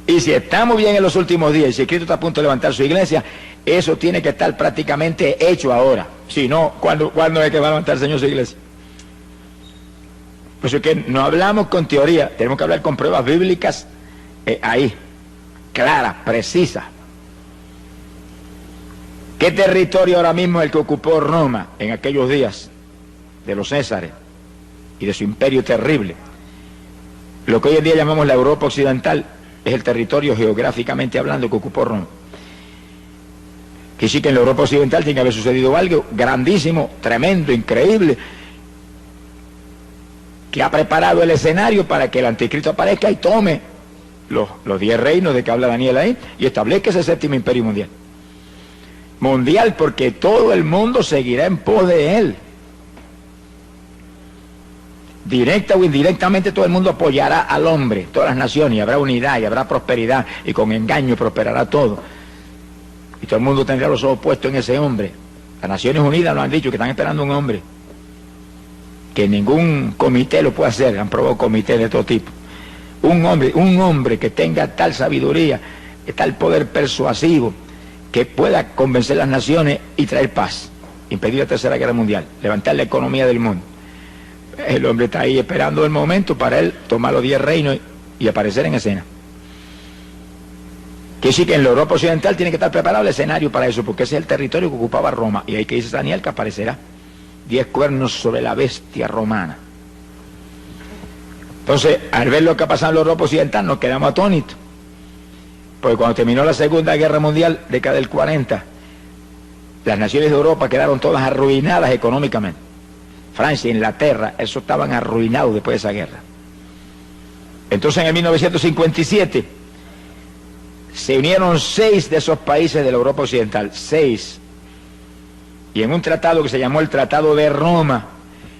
Y si estamos bien en los últimos días, y si Cristo está a punto de levantar su iglesia, eso tiene que estar prácticamente hecho ahora. Si no, ¿cuándo es que va a levantar el Señor su iglesia? Por eso es que no hablamos con teoría, tenemos que hablar con pruebas bíblicas ahí, claras, precisas. ¿Qué territorio ahora mismo es el que ocupó Roma en aquellos días de los Césares y de su imperio terrible? Lo que hoy en día llamamos la Europa occidental es el territorio geográficamente hablando que ocupó Roma. Que sí que en la Europa occidental tiene que haber sucedido algo grandísimo, tremendo, increíble, que ha preparado el escenario para que el anticristo aparezca y tome los 10 reinos de que habla Daniel ahí y establezca ese 7º imperio mundial. Mundial, porque todo el mundo seguirá en pos de él. Directa o indirectamente todo el mundo apoyará al hombre, todas las naciones, y habrá unidad y habrá prosperidad, y con engaño prosperará todo. Y todo el mundo tendrá los ojos puestos en ese hombre. Las Naciones Unidas nos han dicho que están esperando un hombre, que ningún comité lo puede hacer, han probado comités de todo tipo. Un hombre que tenga tal sabiduría, tal poder persuasivo, que pueda convencer a las naciones y traer paz, impedir la Tercera Guerra Mundial, levantar la economía del mundo. El hombre está ahí esperando el momento para él tomar los 10 reinos y aparecer en escena. Que sí que en la Europa occidental tiene que estar preparado el escenario para eso, porque ese es el territorio que ocupaba Roma, y ahí que dice Daniel que aparecerá 10 cuernos sobre la bestia romana. Entonces, al ver lo que ha pasado en la Europa occidental, nos quedamos atónitos. Porque cuando terminó la Segunda Guerra Mundial, década del 40, las naciones de Europa quedaron todas arruinadas económicamente. Francia, Inglaterra, eso estaban arruinados después de esa guerra. Entonces, en el 1957, se unieron 6 de esos países de la Europa occidental, 6. Y en un tratado que se llamó el Tratado de Roma,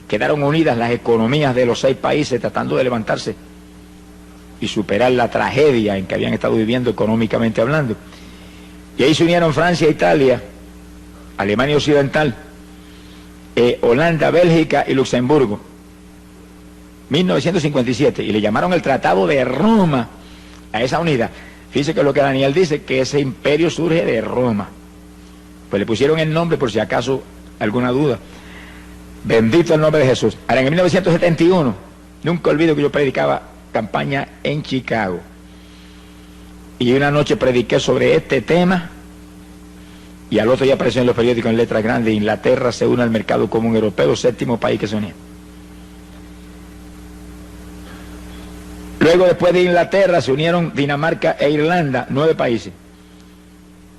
quedaron unidas las economías de los 6 países tratando de levantarse y superar la tragedia en que habían estado viviendo económicamente hablando. Y ahí se unieron Francia, Italia, Alemania Occidental, Holanda, Bélgica y Luxemburgo. 1957, y le llamaron el Tratado de Roma a esa unidad. Fíjense que lo que Daniel dice, que ese imperio surge de Roma. Pues le pusieron el nombre por si acaso alguna duda. Bendito el nombre de Jesús. Ahora, en el 1971, nunca olvido que yo predicaba campaña en Chicago. Y una noche prediqué sobre este tema y al otro día apareció en los periódicos en letras grandes: Inglaterra se une al mercado común europeo, séptimo país que se unía. Luego, después de Inglaterra, se unieron Dinamarca e Irlanda, 9 países.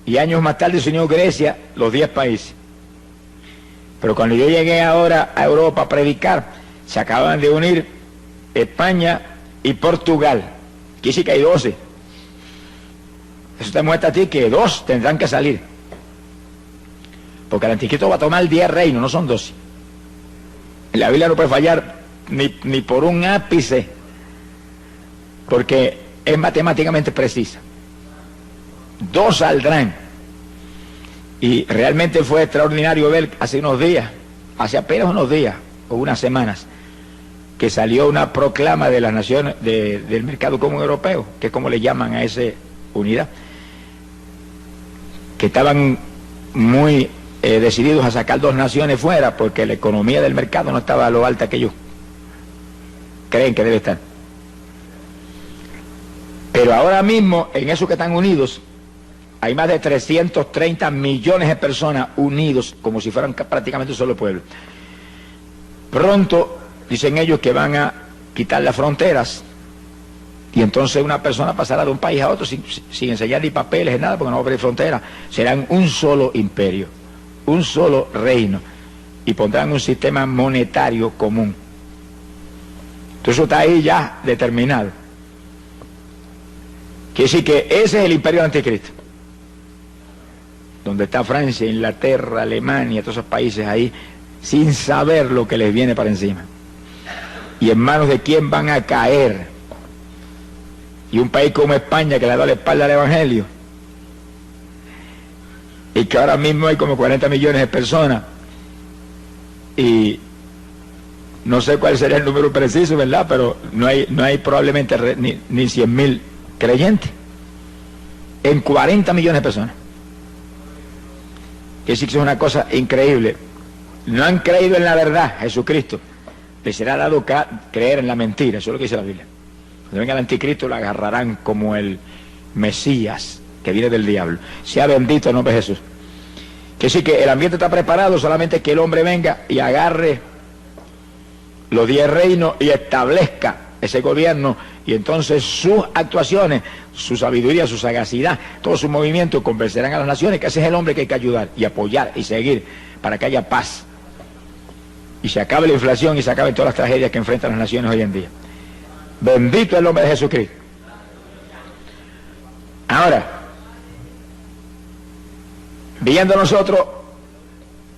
Y años más tarde se unió Grecia, los 10 países. Pero cuando yo llegué ahora a Europa a predicar, se acaban de unir España y Portugal. Aquí sí que hay 12. Eso te muestra a ti que 2 tendrán que salir. Porque el anticristo va a tomar 10 reinos, no son 12. En la Biblia no puede fallar ni por un ápice, porque es matemáticamente precisa. 2 saldrán. Y realmente fue extraordinario ver hace apenas unos días o unas semanas, que salió una proclama de las naciones del mercado común europeo, que es como le llaman a esa unidad, que estaban muy decididos a sacar 2 naciones fuera, porque la economía del mercado no estaba a lo alta que ellos creen que debe estar. Pero ahora mismo, en esos que están unidos, hay más de 330 millones de personas unidos, como si fueran prácticamente un solo pueblo. Pronto, dicen ellos, que van a quitar las fronteras, y entonces una persona pasará de un país a otro sin enseñar ni papeles ni nada, porque no va a haber frontera. Serán un solo imperio, un solo reino, y pondrán un sistema monetario común. Entonces eso está ahí ya determinado. Quiere decir que ese es el imperio del anticristo, donde está Francia, Inglaterra, Alemania, todos esos países ahí, sin saber lo que les viene para encima. ¿Y en manos de quién van a caer? Y un país como España, que le da la espalda al Evangelio, y que ahora mismo hay como 40 millones de personas, y no sé cuál sería el número preciso, ¿verdad? Pero no hay probablemente ni 100.000 creyentes en 40 millones de personas. Que sí que es una cosa increíble. No han creído en la verdad, Jesucristo. Les será dado creer en la mentira. Eso es lo que dice la Biblia. Cuando venga el anticristo, lo agarrarán como el Mesías que viene del diablo. Sea bendito el nombre de Jesús. Que sí que el ambiente está preparado, solamente que el hombre venga y agarre los 10 reinos y establezca ese gobierno, y entonces sus actuaciones, su sabiduría, su sagacidad, todo su movimiento convencerán a las naciones que ese es el hombre que hay que ayudar y apoyar y seguir para que haya paz y se acabe la inflación y se acaben todas las tragedias que enfrentan las naciones hoy en día. Bendito el nombre de Jesucristo. Ahora, viendo nosotros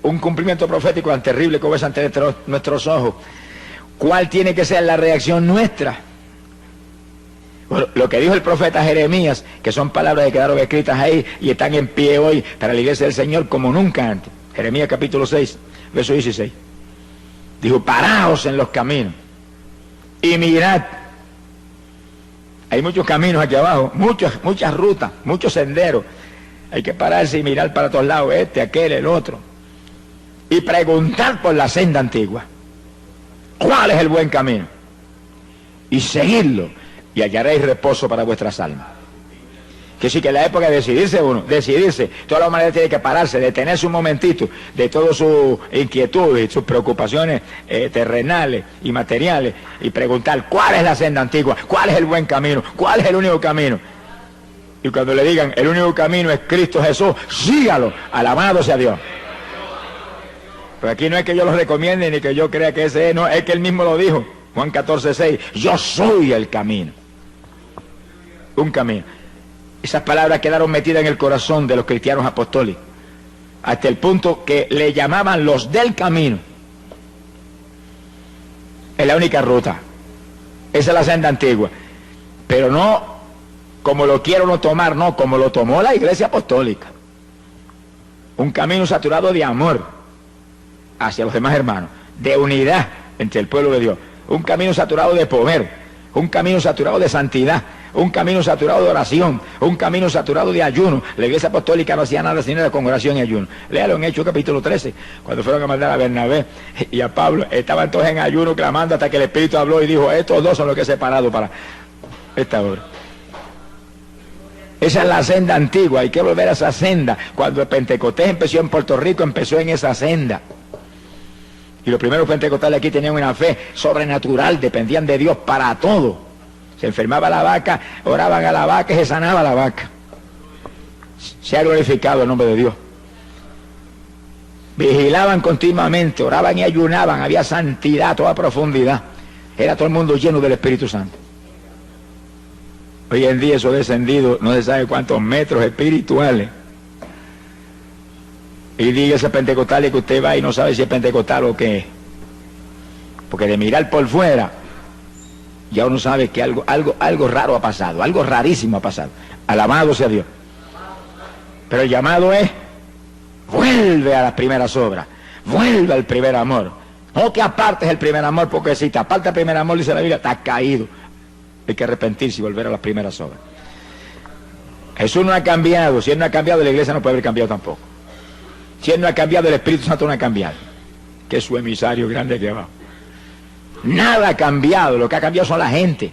un cumplimiento profético tan terrible como es ante nuestros ojos, ¿cuál tiene que ser la reacción nuestra? Bueno, lo que dijo el profeta Jeremías, que son palabras que quedaron escritas ahí y están en pie hoy para la iglesia del Señor como nunca antes. Jeremías capítulo 6, verso 16. Dijo: paraos en los caminos y mirad. Hay muchos caminos aquí abajo, muchas rutas, muchos senderos. Hay que pararse y mirar para todos lados, aquel, el otro. Y preguntar por la senda antigua. ¿Cuál es el buen camino? Y seguirlo, y hallaréis reposo para vuestras almas. Que sí, que en la época de decidirse, toda la humanidad tiene que pararse, detenerse un momentito de todas sus inquietudes y sus preocupaciones terrenales y materiales, y preguntar cuál es la senda antigua, cuál es el buen camino, cuál es el único camino. Y cuando le digan el único camino es Cristo Jesús, sígalo, alabado sea Dios. Pero aquí no es que yo lo recomiende ni que yo crea que ese es, no, es que él mismo lo dijo, Juan 14:6, yo soy el camino. Un camino. Esas palabras quedaron metidas en el corazón de los cristianos apostólicos, hasta el punto que le llamaban los del camino. Es la única ruta, esa es la senda antigua, pero no como lo quiero no tomar, no, como lo tomó la iglesia apostólica. Un camino saturado de amor hacia los demás hermanos, de unidad entre el pueblo de Dios, un camino saturado de poder, un camino saturado de santidad, un camino saturado de oración, un camino saturado de ayuno. La iglesia apostólica no hacía nada sino de congregación y ayuno. Léalo en Hechos capítulo 13, cuando fueron a mandar a Bernabé y a Pablo, estaban todos en ayuno clamando hasta que el Espíritu habló y dijo: estos dos son los que he separado para esta obra. Esa es la senda antigua, hay que volver a esa senda. Cuando el Pentecostés empezó en Puerto Rico, empezó en esa senda. Y los primeros pentecostales aquí tenían una fe sobrenatural, dependían de Dios para todo. Se enfermaba la vaca, oraban a la vaca y se sanaba la vaca. Se ha glorificado el nombre de Dios. Vigilaban continuamente, oraban y ayunaban, había santidad a toda profundidad. Era todo el mundo lleno del Espíritu Santo. Hoy en día eso ha descendido no se sabe cuántos metros espirituales. Y diga ese pentecostal que usted va y no sabe si es pentecostal o qué es. Porque de mirar por fuera, ya uno sabe que algo raro ha pasado, algo rarísimo ha pasado. Alabado sea Dios. Pero el llamado es, vuelve a las primeras obras, vuelve al primer amor. No que apartes el primer amor, porque si te aparta el primer amor, dice la Biblia, estás caído. Hay que arrepentirse y volver a las primeras obras. Jesús no ha cambiado. Si Él no ha cambiado, la iglesia no puede haber cambiado tampoco. Si Él no ha cambiado, el Espíritu Santo no ha cambiado. Que es su emisario grande aquí abajo. Nada ha cambiado. Lo que ha cambiado son la gente.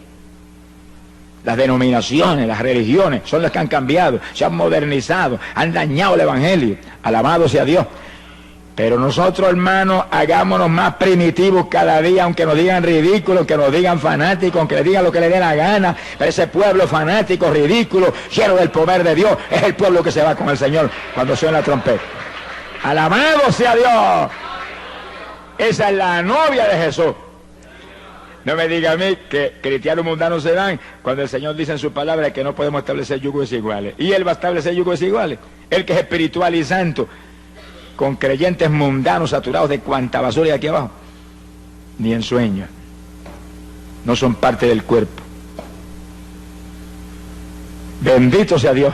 Las denominaciones, las religiones, son las que han cambiado. Se han modernizado, han dañado el Evangelio. Alabado sea Dios. Pero nosotros, hermanos, hagámonos más primitivos cada día, aunque nos digan ridículos, aunque nos digan fanáticos, aunque les digan lo que les dé la gana. Pero ese pueblo fanático, ridículo, lleno del poder de Dios, es el pueblo que se va con el Señor cuando suena la trompeta. ¡Alabado sea Dios! Esa es la novia de Jesús. No me diga a mí que cristianos mundanos se dan cuando el Señor dice en su palabra que no podemos establecer yugos desiguales. Y Él va a establecer yugos desiguales. Él que es espiritual y santo, con creyentes mundanos saturados de cuanta basura hay aquí abajo. Ni en sueños. No son parte del cuerpo. Bendito sea Dios.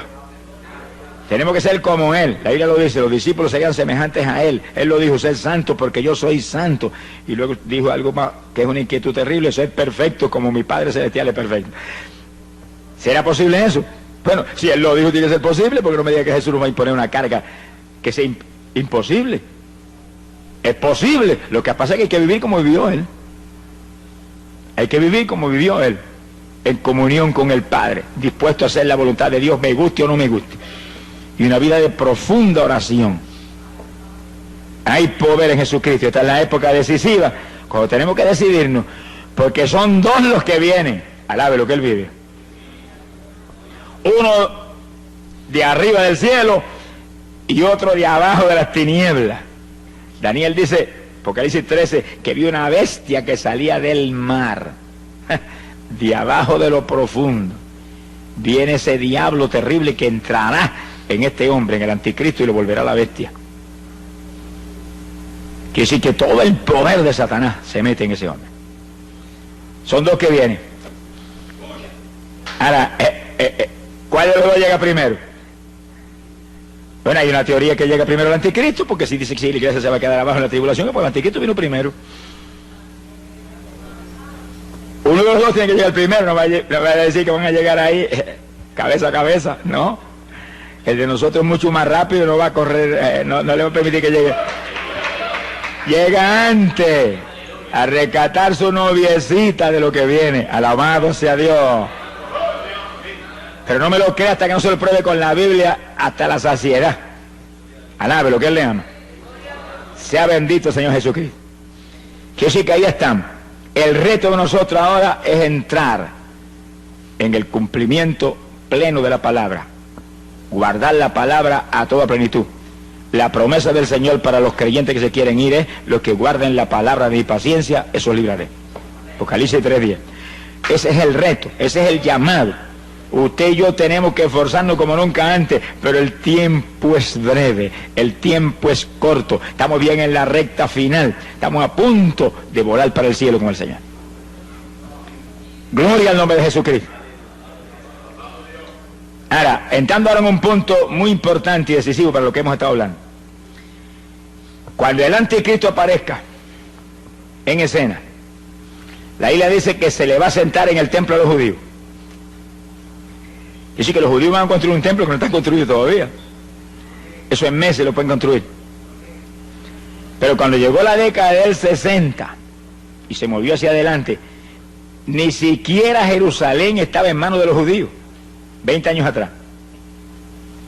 Tenemos que ser como Él. La Biblia lo dice, los discípulos serían semejantes a Él. Él lo dijo, ser santo porque yo soy santo. Y luego dijo algo más, que es una inquietud terrible, ser perfecto como mi Padre Celestial es perfecto. ¿Será posible eso? Bueno, si Él lo dijo, tiene que ser posible, porque no me diga que Jesús nos va a imponer una carga que sea imposible. Es posible. Lo que pasa es que hay que vivir como vivió Él. Hay que vivir como vivió Él, en comunión con el Padre, dispuesto a hacer la voluntad de Dios, me guste o no me guste. Y una vida de profunda oración. Hay poder en Jesucristo. Esta es la época decisiva, cuando tenemos que decidirnos, porque son dos los que vienen. Alabe lo que Él vive. Uno de arriba del cielo y otro de abajo de las tinieblas. Daniel dice, Apocalipsis 13, que vio una bestia que salía del mar, de abajo de lo profundo. Viene ese diablo terrible que entrará en este hombre, en el anticristo, y lo volverá a la bestia. Quiere decir que todo el poder de Satanás se mete en ese hombre. Son dos que vienen. Ahora, ¿cuál de los dos llega primero? Bueno, hay una teoría que llega primero el anticristo, porque si dice que si la iglesia se va a quedar abajo en la tribulación, pues el anticristo vino primero. Uno de los dos tiene que llegar primero, no vaya a decir que van a llegar ahí cabeza a cabeza, no. El de nosotros es mucho más rápido, no va a correr, no le va a permitir que llegue. Llega antes a rescatar su noviecita de lo que viene. Alabado sea Dios. Pero no me lo crea hasta que no se lo pruebe con la Biblia hasta la saciedad. Alabe lo que Él le ama. Sea bendito el Señor Jesucristo. Quiero decir que ahí estamos. El reto de nosotros ahora es entrar en el cumplimiento pleno de la palabra. Guardar la palabra a toda plenitud. La promesa del Señor para los creyentes que se quieren ir es: los que guarden la palabra de mi paciencia, esos libraré. Apocalipsis 3:10. Ese es el reto, ese es el llamado. Usted y yo tenemos que esforzarnos como nunca antes, pero el tiempo es breve, el tiempo es corto. Estamos bien en la recta final, estamos a punto de volar para el cielo con el Señor. Gloria al nombre de Jesucristo. Ahora, entrando ahora en un punto muy importante y decisivo para lo que hemos estado hablando. Cuando el anticristo aparezca en escena, la Biblia dice que se le va a sentar en el templo de los judíos. Es decir, que los judíos van a construir un templo que no está construido todavía. Eso en meses lo pueden construir. Pero cuando llegó la década del 60 y se movió hacia adelante, ni siquiera Jerusalén estaba en manos de los judíos. 20 años atrás.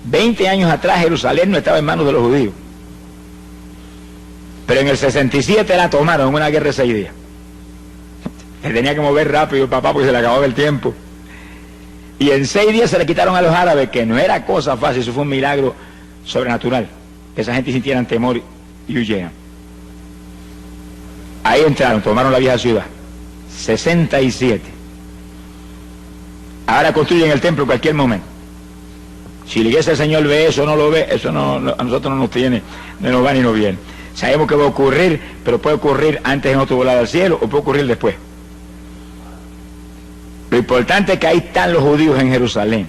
20 años atrás Jerusalén no estaba en manos de los judíos. Pero en el 67 la tomaron en una guerra de 6 días. Se tenía que mover rápido el papá porque se le acababa el tiempo. Y en 6 días se le quitaron a los árabes, que no era cosa fácil, eso fue un milagro sobrenatural. Que esa gente sintieran temor y huyeran. Ahí entraron, tomaron la vieja ciudad. 67. Ahora construyen el templo en cualquier momento. Si la iglesia del Señor ve eso o no lo ve, eso no, a nosotros no nos tiene, no nos va ni nos viene. Sabemos que va a ocurrir, pero puede ocurrir antes de nosotros volar al cielo o puede ocurrir después. Lo importante es que ahí están los judíos en Jerusalén.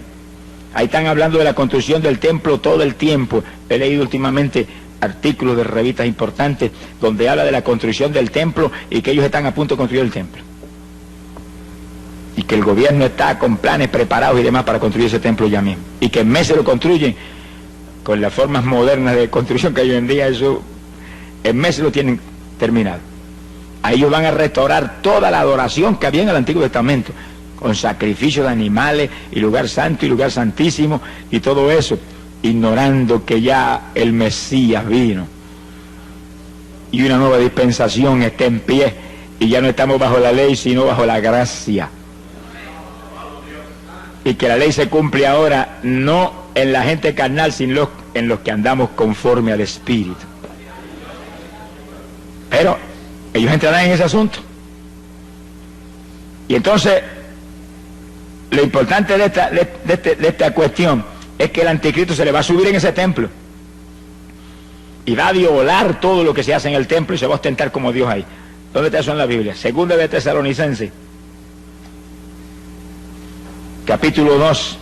Ahí están hablando de la construcción del templo todo el tiempo. He leído últimamente artículos de revistas importantes donde habla de la construcción del templo y que ellos están a punto de construir el templo. Y que el gobierno está con planes preparados y demás para construir ese templo ya mismo. Y que en meses lo construyen con las formas modernas de construcción que hay hoy en día, eso en meses lo tienen terminado. Ahí ellos van a restaurar toda la adoración que había en el Antiguo Testamento, con sacrificio de animales y lugar santo y lugar santísimo y todo eso, ignorando que ya el Mesías vino y una nueva dispensación está en pie y ya no estamos bajo la ley sino bajo la gracia, y que la ley se cumple ahora no en la gente carnal sino en los que andamos conforme al Espíritu. Pero ellos entrarán en ese asunto. Y entonces lo importante de esta cuestión es que el anticristo se le va a subir en ese templo y va a violar todo lo que se hace en el templo y se va a ostentar como Dios ahí. ¿Dónde está eso en la Biblia? Segunda de Tesalonicenses, capítulo 2,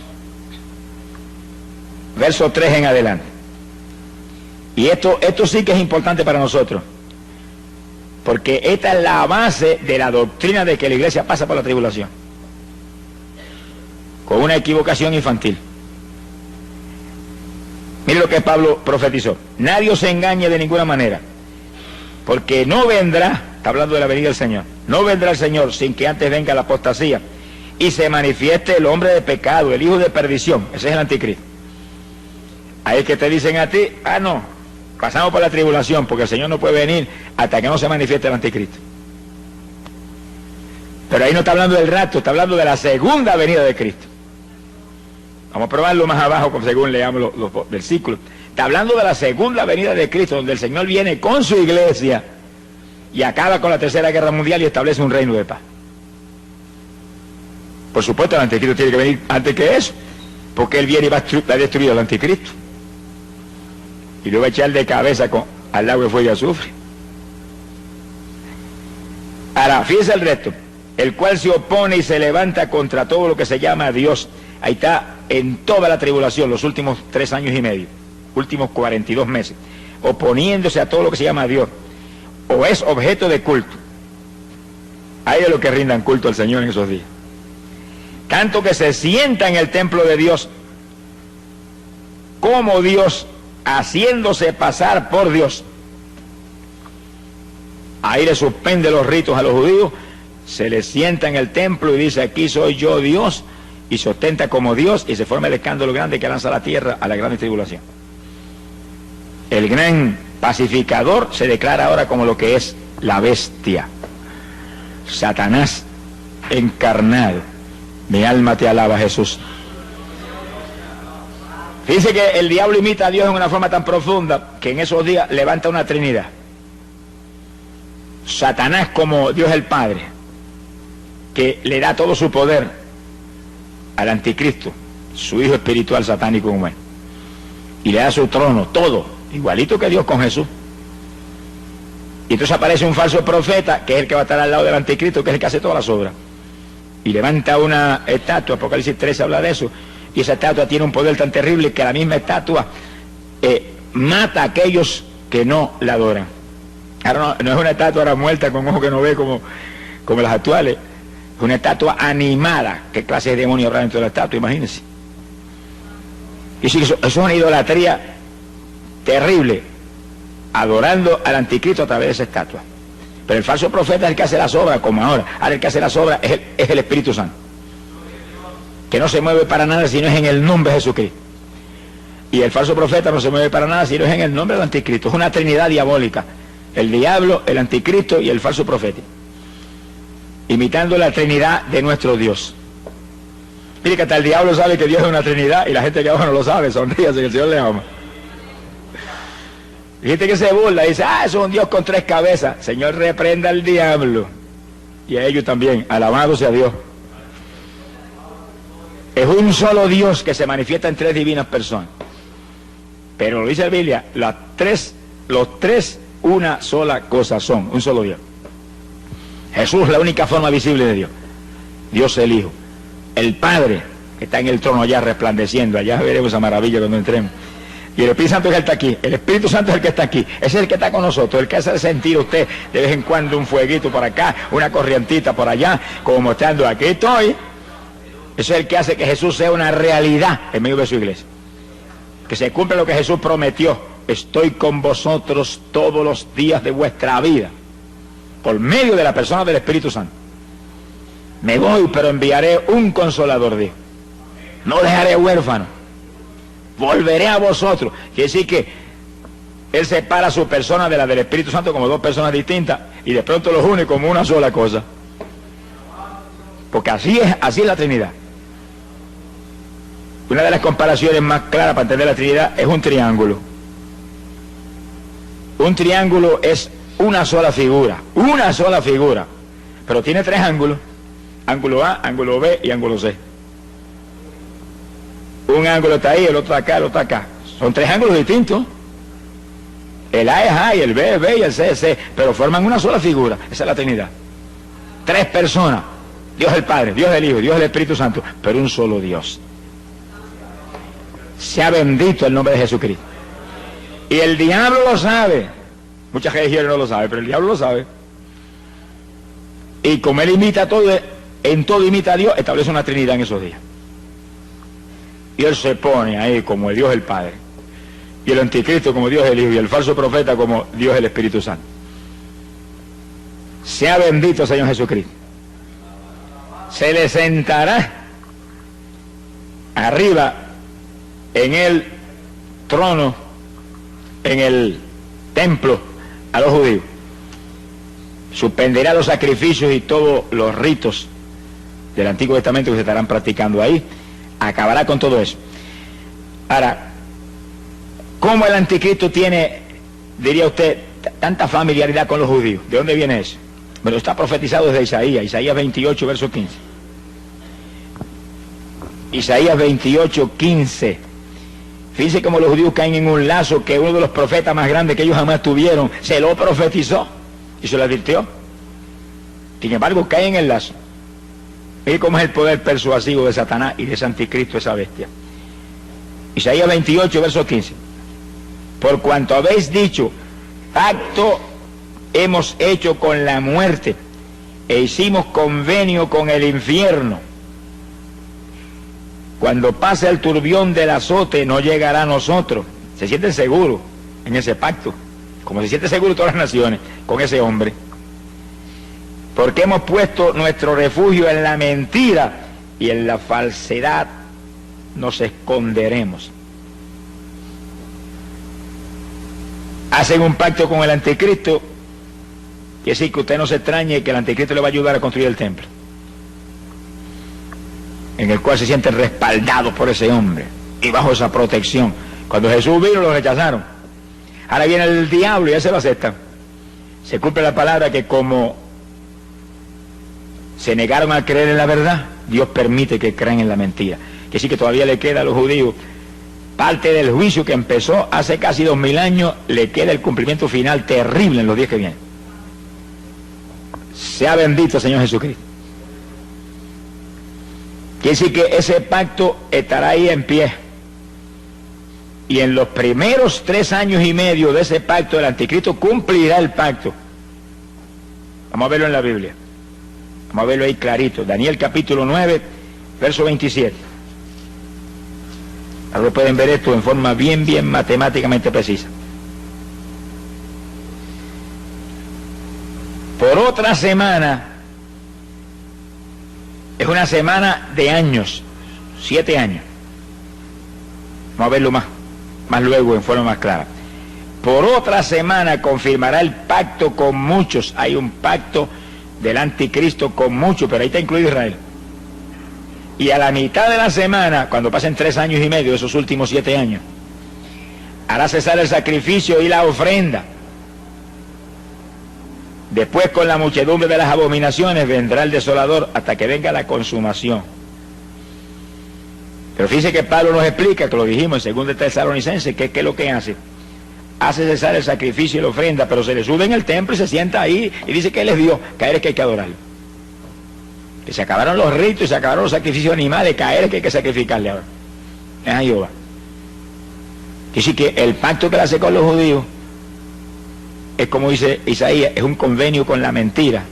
verso 3 en adelante. Y esto sí que es importante para nosotros, porque esta es la base de la doctrina de que la iglesia pasa por la tribulación, con una equivocación infantil. Mire lo que Pablo profetizó: nadie os engañe de ninguna manera, porque no vendrá, está hablando de la venida del Señor, no vendrá el Señor sin que antes venga la apostasía y se manifieste el hombre de pecado, el hijo de perdición. Ese es el anticristo. Ahí es que te dicen a ti: ah, no, pasamos por la tribulación porque el Señor no puede venir hasta que no se manifieste el anticristo. Pero ahí no está hablando del rapto, está hablando de la segunda venida de Cristo. Vamos a probarlo más abajo según leamos los versículos. Está hablando de la segunda venida de Cristo, donde el Señor viene con su iglesia y acaba con la tercera guerra mundial y establece un reino de paz. Por supuesto, el anticristo tiene que venir antes que eso, porque él viene y va a destruir al anticristo y lo va a echar de cabeza al lago de fuego y azufre. Ahora, fíjese el resto: el cual se opone y se levanta contra todo lo que se llama Dios. Ahí está en toda la tribulación, los últimos 3 años y medio, últimos 42 meses, oponiéndose a todo lo que se llama Dios, o es objeto de culto. Hay de los que rindan culto al Señor en esos días. Tanto que se sienta en el templo de Dios como Dios, haciéndose pasar por Dios. Ahí le suspende los ritos a los judíos, se le sienta en el templo y dice: aquí soy yo Dios, y se ostenta como Dios, y se forma el escándalo grande que lanza a la tierra a la gran tribulación. El gran pacificador se declara ahora como lo que es la bestia, Satanás encarnado. Mi alma te alaba, Jesús. Dice que el diablo imita a Dios en una forma tan profunda que en esos días levanta una trinidad: Satanás como Dios el Padre, que le da todo su poder al anticristo, su hijo espiritual satánico humano, y le da su trono, todo, igualito que Dios con Jesús. Y entonces aparece un falso profeta, que es el que va a estar al lado del anticristo, que es el que hace todas las obras, y levanta una estatua. Apocalipsis 13 habla de eso, y esa estatua tiene un poder tan terrible que la misma estatua mata a aquellos que no la adoran. Ahora no es una estatua ahora muerta con ojos que no ve como las actuales. Es una estatua animada. ¿Qué clase de demonio habrá dentro de la estatua? Imagínense. Y sí, eso es una idolatría terrible, adorando al anticristo a través de esa estatua. Pero el falso profeta es el que hace las obras, como ahora. Ahora el que hace las obras es el Espíritu Santo, que no se mueve para nada si no es en el nombre de Jesucristo. Y el falso profeta no se mueve para nada, sino es en el nombre del anticristo. Es una trinidad diabólica. El diablo, el anticristo y el falso profeta. Imitando la trinidad de nuestro Dios. Mire que hasta el diablo sabe que Dios es una trinidad y la gente que abajo no lo sabe. Sonríase que el Señor le ama. Y gente que se burla y dice, eso es un Dios con 3 cabezas. Señor, reprenda al diablo. Y a ellos también. Alabado sea Dios. Es un solo Dios que se manifiesta en 3 divinas personas. Pero lo dice la Biblia, los tres una sola cosa son, un solo Dios. Jesús es la única forma visible de Dios. Dios el Hijo. El Padre, que está en el trono allá resplandeciendo, allá veremos esa maravilla cuando entremos. Y el Espíritu Santo es el que está aquí. El Espíritu Santo es el que está aquí. Ese es el que está con nosotros, el que hace sentir usted de vez en cuando un fueguito por acá, una corrientita por allá, como mostrando aquí estoy. Ese es el que hace que Jesús sea una realidad en medio de su iglesia. Que se cumpla lo que Jesús prometió. Estoy con vosotros todos los días de vuestra vida. Por medio de la persona del Espíritu Santo. Me voy, pero enviaré un consolador, dijo. No dejaré huérfano. Volveré a vosotros. Quiere decir que Él separa su persona de la del Espíritu Santo como 2 personas distintas y de pronto los une como una sola cosa. Porque así es la Trinidad. Una de las comparaciones más claras para entender la Trinidad es un triángulo. Un triángulo es una sola figura, pero tiene 3 ángulos, ángulo A, ángulo B y ángulo C. Un ángulo está ahí, el otro acá, el otro acá. Son 3 ángulos distintos. El A es A y el B es B y el C es C, pero forman una sola figura. Esa es la Trinidad. 3 personas, Dios el Padre, Dios el Hijo, Dios el Espíritu Santo, pero un solo Dios. Sea bendito el nombre de Jesucristo. Y el diablo lo sabe. Muchas religiones no lo saben, pero el diablo lo sabe. Y como él imita todo, en todo imita a Dios, establece una trinidad en esos días. Y él se pone ahí como el Dios el Padre. Y el anticristo como Dios el Hijo. Y el falso profeta como Dios el Espíritu Santo. Sea bendito Señor Jesucristo. Se le sentará arriba en el trono, en el templo a los judíos. Suspenderá los sacrificios y todos los ritos del Antiguo Testamento que se estarán practicando ahí. Acabará con todo eso. Ahora, ¿cómo el anticristo tiene, diría usted, tanta familiaridad con los judíos? ¿De dónde viene eso? Bueno, está profetizado desde Isaías 28, verso 15. Isaías 28, 15. Fíjense cómo los judíos caen en un lazo que uno de los profetas más grandes que ellos jamás tuvieron se lo profetizó y se lo advirtió. Sin embargo, caen en el lazo. Miren cómo es el poder persuasivo de Satanás y de ese anticristo, esa bestia. Isaías 28, verso 15. Por cuanto habéis dicho, pacto hemos hecho con la muerte e hicimos convenio con el infierno. Cuando pase el turbión del azote no llegará a nosotros. Se sienten seguros en ese pacto, como se sienten seguros todas las naciones con ese hombre. Porque hemos puesto nuestro refugio en la mentira y en la falsedad nos esconderemos. Hacen un pacto con el anticristo, y así que usted no se extrañe que el anticristo le va a ayudar a construir el templo, en el cual se sienten respaldados por ese hombre y bajo esa protección. Cuando Jesús vino lo rechazaron. Ahora viene el diablo y ese lo acepta. Se cumple la palabra que como se negaron a creer en la verdad, Dios permite que crean en la mentira. Que sí que todavía le queda a los judíos parte del juicio que empezó hace casi 2000 años, le queda el cumplimiento final terrible en los días que vienen. Sea bendito Señor Jesucristo. Quiere decir que ese pacto estará ahí en pie. Y en los primeros 3 años y medio de ese pacto, el anticristo cumplirá el pacto. Vamos a verlo en la Biblia. Vamos a verlo ahí clarito. Daniel capítulo 9, verso 27. Ahora pueden ver esto en forma bien matemáticamente precisa. Por otra semana, es una semana de años, 7 años. Vamos a verlo más. más luego en forma más clara. Por otra semana confirmará el pacto con muchos. Hay un pacto del anticristo con muchos, pero ahí está incluido Israel. Y a la mitad de la semana, cuando pasen 3 años y medio, esos últimos 7 años, hará cesar el sacrificio y la ofrenda. Después, con la muchedumbre de las abominaciones, vendrá el desolador hasta que venga la consumación. Pero fíjese que Pablo nos explica, que lo dijimos en 2 Tesalonicenses, que es lo que hace. Hace cesar el sacrificio y la ofrenda, pero se le sube en el templo y se sienta ahí y dice que él es Dios, que a él es que hay que adorarlo. Que se acabaron los ritos y se acabaron los sacrificios animales, que a él es que hay que sacrificarle ahora. Es a Jehová. Dice que el pacto que él hace con los judíos es, como dice Isaías, es un convenio con la mentira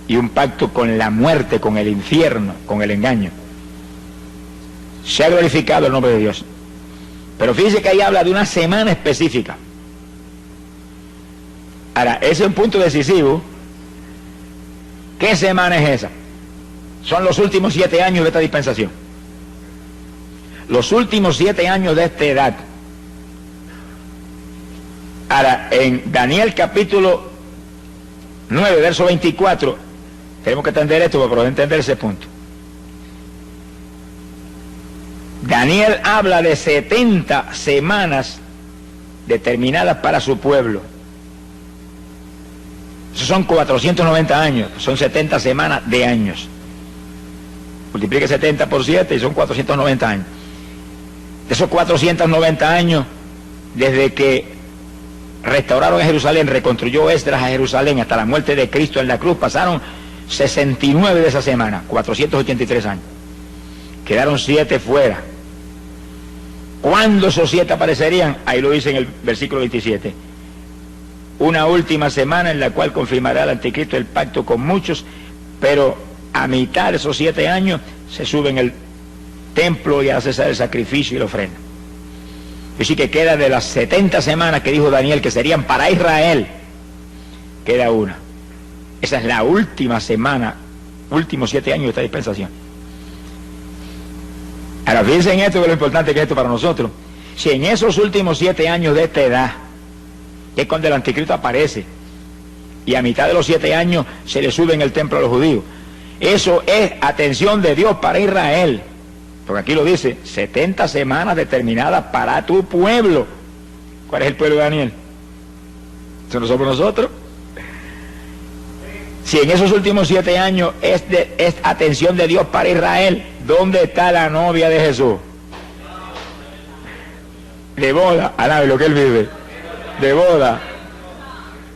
y un pacto con la muerte, con el infierno, con el engaño. Se ha glorificado el nombre de Dios. Pero fíjese que ahí habla de una semana específica. Ahora, ese es un punto decisivo. ¿Qué semana es esa? Son los últimos 7 años de esta dispensación. Los últimos 7 años de esta edad. Ahora, en Daniel capítulo 9, verso 24, tenemos que entender esto para poder entender ese punto. Daniel habla de 70 semanas determinadas para su pueblo. Esos son 490 años, son 70 semanas de años. Multiplique 70 por 7 y son 490 años. De esos 490 años, desde que restauraron a Jerusalén, reconstruyó Esdras a Jerusalén hasta la muerte de Cristo en la cruz, pasaron 69 de esa semana, 483 años. Quedaron 7 fuera. ¿Cuándo esos 7 aparecerían? Ahí lo dice en el versículo 27. Una última semana en la cual confirmará el anticristo el pacto con muchos, pero a mitad de esos 7 años se sube en el templo y hace cesar el sacrificio y la ofrenda. Así que queda de las 70 semanas que dijo Daniel que serían para Israel, queda una. Esa es la última semana, últimos 7 años de esta dispensación. Ahora fíjense en esto, que es lo importante que es esto para nosotros. Si en esos últimos 7 años de esta edad, que es cuando el anticristo aparece, y a mitad de los 7 años se le sube en el templo a los judíos, eso es atención de Dios para Israel. Porque aquí lo dice, 70 semanas determinadas para tu pueblo. ¿Cuál es el pueblo de Daniel? ¿Eso no somos nosotros? Si en esos últimos 7 años es atención de Dios para Israel, ¿dónde está la novia de Jesús? De boda, alabe lo que él vive. De boda.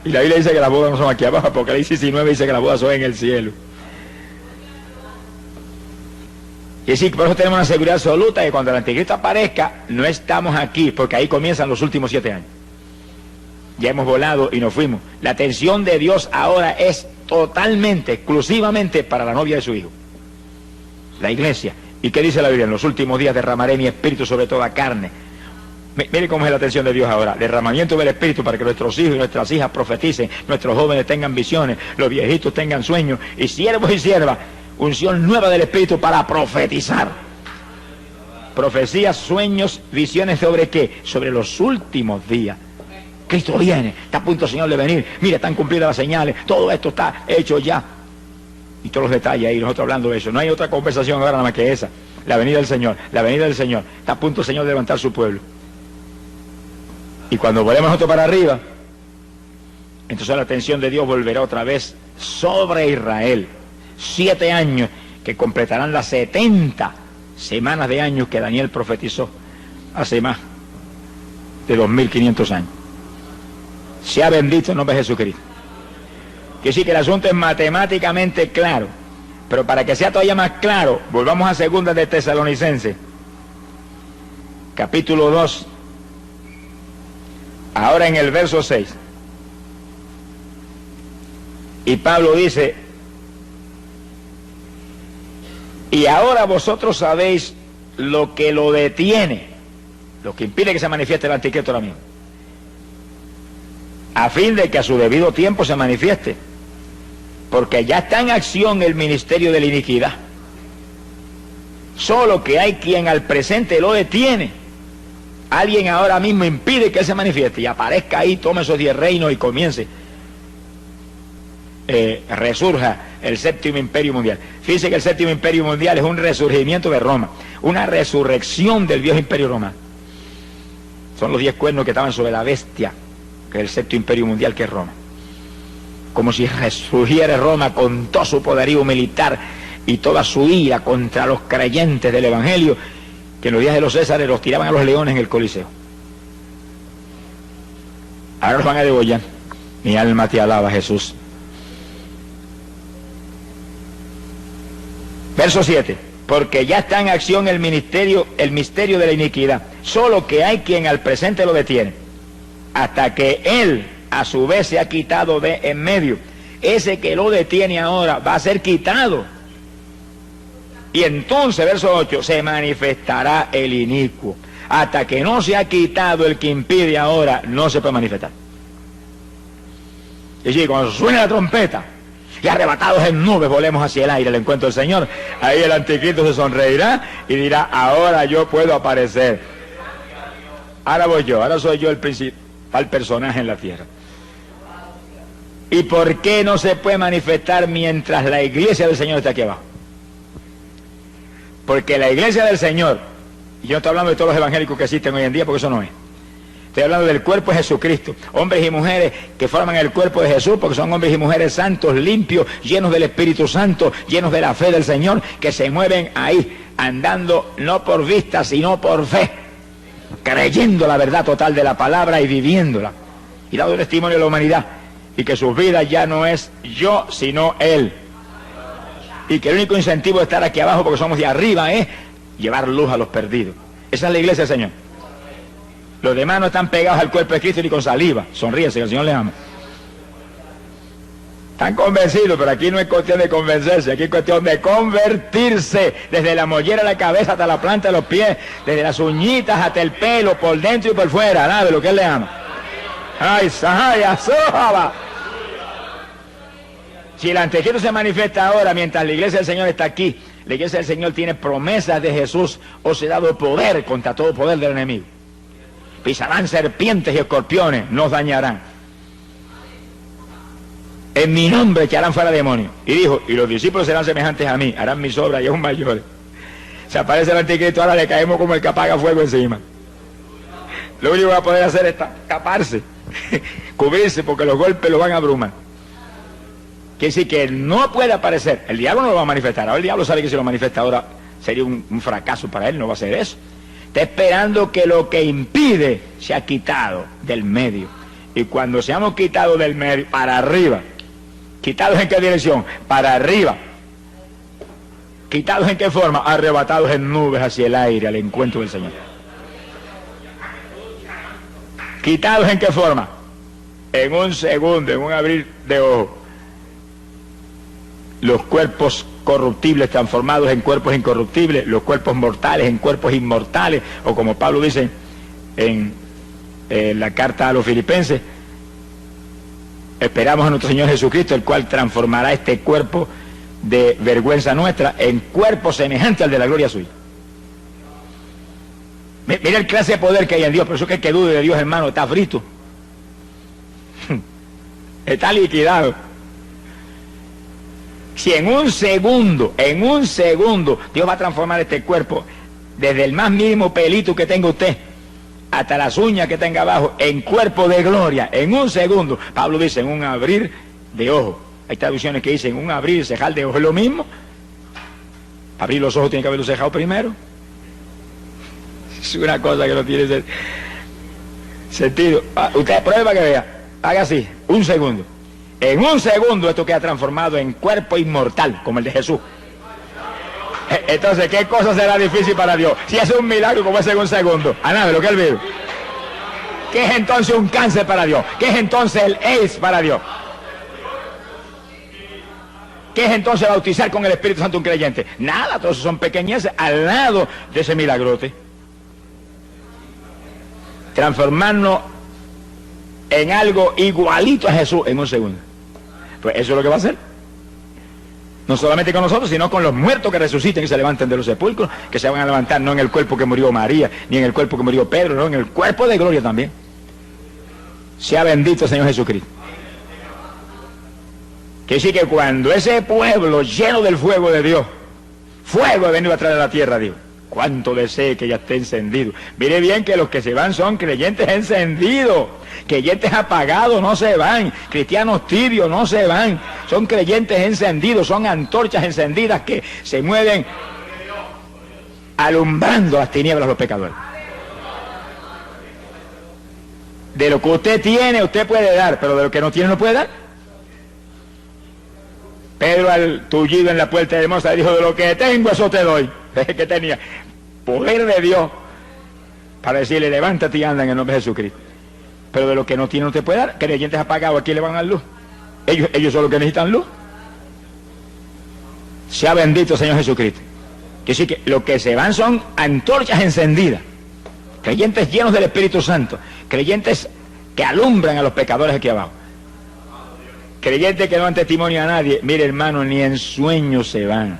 Y la Biblia dice que las bodas no son aquí abajo, porque Apocalipsis 19 dice que las bodas son en el cielo. Y decir, por eso tenemos una seguridad absoluta de que cuando el anticristo aparezca, no estamos aquí, porque ahí comienzan los últimos 7 años. Ya hemos volado y nos fuimos. La atención de Dios ahora es totalmente, exclusivamente para la novia de su Hijo, la iglesia. ¿Y qué dice la Biblia? En los últimos días derramaré mi espíritu sobre toda carne. Mire cómo es la atención de Dios ahora. Derramamiento del espíritu para que nuestros hijos y nuestras hijas profeticen, nuestros jóvenes tengan visiones, los viejitos tengan sueños, y siervos y siervas, unción nueva del espíritu para profetizar. Profecías, sueños, visiones, ¿sobre qué? Sobre los últimos días. Cristo viene, está a punto el Señor de venir, mire, están cumplidas las señales, todo esto está hecho ya. Y todos los detalles ahí, nosotros hablando de eso. No hay otra conversación ahora nada más que esa. La venida del Señor, la venida del Señor. Está a punto el Señor de levantar su pueblo. Y cuando volvemos nosotros para arriba, entonces la atención de Dios volverá otra vez sobre Israel. 7 años que completarán las 70 semanas de años que Daniel profetizó hace más de 2500 años. Sea bendito el nombre de Jesucristo. Que sí, que el asunto es matemáticamente claro, pero para que sea todavía más claro, volvamos a 2 de Tesalonicenses, capítulo 2, ahora en el verso 6. Y Pablo dice: y ahora vosotros sabéis lo que lo detiene, lo que impide que se manifieste el anticristo ahora mismo, a fin de que a su debido tiempo se manifieste, porque ya está en acción el ministerio de la iniquidad, solo que hay quien al presente lo detiene, Alguien ahora mismo impide que Él se manifieste y aparezca ahí, tome esos 10 reinos y comience. Resurja el séptimo imperio mundial. Fíjense que el séptimo imperio mundial es un resurgimiento de Roma, una resurrección del viejo imperio romano. Son los 10 cuernos que estaban sobre la bestia, que es el séptimo imperio mundial, que es Roma. Como si resurgiera Roma con todo su poderío militar y toda su ira contra los creyentes del Evangelio, que en los días de los Césares los tiraban a los leones en el Coliseo. Ahora los van a degollar. Mi alma te alaba, Jesús. Verso 7. Porque ya está en acción el misterio de la iniquidad, solo que hay quien al presente lo detiene, hasta que Él a su vez se ha quitado de en medio. Ese que lo detiene ahora va a ser quitado. Y entonces, verso 8, se manifestará el inicuo. Hasta que no se ha quitado el que impide ahora, no se puede manifestar. Y si cuando suene la trompeta, y arrebatados en nubes volemos hacia el aire al encuentro del Señor, ahí el anticristo se sonreirá y dirá, ahora yo puedo aparecer. Ahora voy yo, ahora soy yo el principal personaje en la tierra. ¿Y por qué no se puede manifestar mientras la iglesia del Señor está aquí abajo? Porque la iglesia del Señor, y yo no estoy hablando de todos los evangélicos que existen hoy en día, porque eso no es. Estoy hablando del cuerpo de Jesucristo, hombres y mujeres que forman el cuerpo de Jesús, porque son hombres y mujeres santos, limpios, llenos del Espíritu Santo, llenos de la fe del Señor, que se mueven ahí, andando no por vista, sino por fe, creyendo la verdad total de la palabra y viviéndola, y dando testimonio a la humanidad, y que sus vidas ya no es yo, sino Él. Y que el único incentivo de estar aquí abajo, porque somos de arriba, es llevar luz a los perdidos. Esa es la iglesia del Señor. Los demás no están pegados al cuerpo de Cristo ni con saliva. Sonríese, que el Señor les ama. Están convencidos, pero aquí no es cuestión de convencerse, aquí es cuestión de convertirse, desde la mollera de la cabeza hasta la planta de los pies, desde las uñitas hasta el pelo, por dentro y por fuera, nada de lo que Él le ama. ¡Ay, Sahaya, Sohaba! Si el anticristo se manifiesta ahora, mientras la iglesia del Señor está aquí, la iglesia del Señor tiene promesas de Jesús, os he dado poder contra todo poder del enemigo. Pisarán serpientes y escorpiones, nos dañarán. En mi nombre echarán fuera demonios. Y dijo, y los discípulos serán semejantes a mí, harán mis obras y aún mayores. Se aparece el anticristo, ahora le caemos como el que apaga fuego encima. Lo único que va a poder hacer es taparse, cubrirse, porque los golpes lo van a abrumar. Quiere decir que no puede aparecer. El diablo no lo va a manifestar. Ahora el diablo sabe que si lo manifiesta ahora sería un fracaso para él, no va a hacer eso. Está esperando que lo que impide se ha quitado del medio. Y cuando seamos quitados del medio, para arriba. ¿Quitados en qué dirección? Para arriba. ¿Quitados en qué forma? Arrebatados en nubes hacia el aire, al encuentro del Señor. ¿Quitados en qué forma? En un segundo, en un abrir de ojos. Los cuerpos corruptibles transformados en cuerpos incorruptibles, los cuerpos mortales en cuerpos inmortales, o como Pablo dice en la carta a los Filipenses, esperamos a nuestro Señor Jesucristo, el cual transformará este cuerpo de vergüenza nuestra en cuerpo semejante al de la gloria suya. Mira el clase de poder que hay en Dios, por eso que el que dude de Dios, hermano, está frito. Está liquidado. Si en un segundo, Dios va a transformar este cuerpo, desde el más mínimo pelito que tenga usted, hasta las uñas que tenga abajo, en cuerpo de gloria, en un segundo. Pablo dice, en un abrir de ojos. Hay traducciones que dicen, un abrir y cejar de ojos, ¿es lo mismo? Abrir los ojos tiene que haberlo cejado primero. Es una cosa que no tiene sentido. Usted prueba que vea, haga así, un segundo. En un segundo esto queda transformado en cuerpo inmortal, como el de Jesús. Entonces, ¿qué cosa será difícil para Dios? Si es un milagro como es en un segundo, a nada de lo que Él vive. ¿Qué es entonces un cáncer para Dios? ¿Qué es entonces el AIDS para Dios? ¿Qué es entonces bautizar con el Espíritu Santo un creyente? Nada, todos son pequeñeces al lado de ese milagrote. Transformarnos en algo igualito a Jesús en un segundo. Pues eso es lo que va a hacer. No solamente con nosotros, sino con los muertos que resuciten y se levanten de los sepulcros, que se van a levantar no en el cuerpo que murió María, ni en el cuerpo que murió Pedro, no, en el cuerpo de gloria también. Sea bendito el Señor Jesucristo. Que sí que cuando ese pueblo lleno del fuego de Dios, fuego ha venido a traer a la tierra, Dios, cuánto desee que ya esté encendido. Mire bien que los que se van son creyentes encendidos, creyentes apagados no se van, cristianos tibios no se van, son creyentes encendidos, son antorchas encendidas que se mueven alumbrando las tinieblas a los pecadores. De lo que usted tiene, usted puede dar, pero de lo que no tiene, no puede dar. Pedro, al tullido en la puerta de Moza, dijo: de lo que tengo, eso te doy. Que tenía poder de Dios para decirle: levántate y anda en el nombre de Jesucristo. Pero de lo que no tiene, no te puede dar. Creyentes apagados, ¿a quién le van a dar luz? Ellos son los que necesitan luz. Sea bendito el Señor Jesucristo. Que sí, que lo que se van son antorchas encendidas, creyentes llenos del Espíritu Santo, creyentes que alumbran a los pecadores aquí abajo, creyentes que no dan testimonio a nadie. Mire, hermano, ni en sueños se van.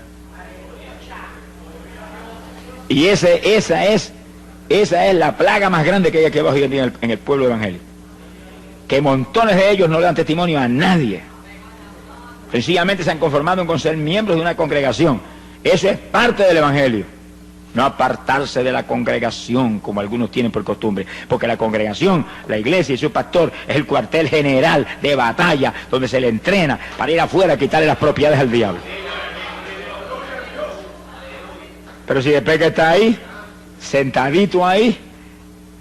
Y esa es la plaga más grande que hay aquí abajo hoy en día en el pueblo evangélico, que montones de ellos no le dan testimonio a nadie. Sencillamente se han conformado con ser miembros de una congregación. Eso es parte del evangelio. No apartarse de la congregación como algunos tienen por costumbre, porque la congregación, la iglesia y su pastor es el cuartel general de batalla donde se le entrena para ir afuera a quitarle las propiedades al diablo. Pero si después que está ahí, sentadito ahí,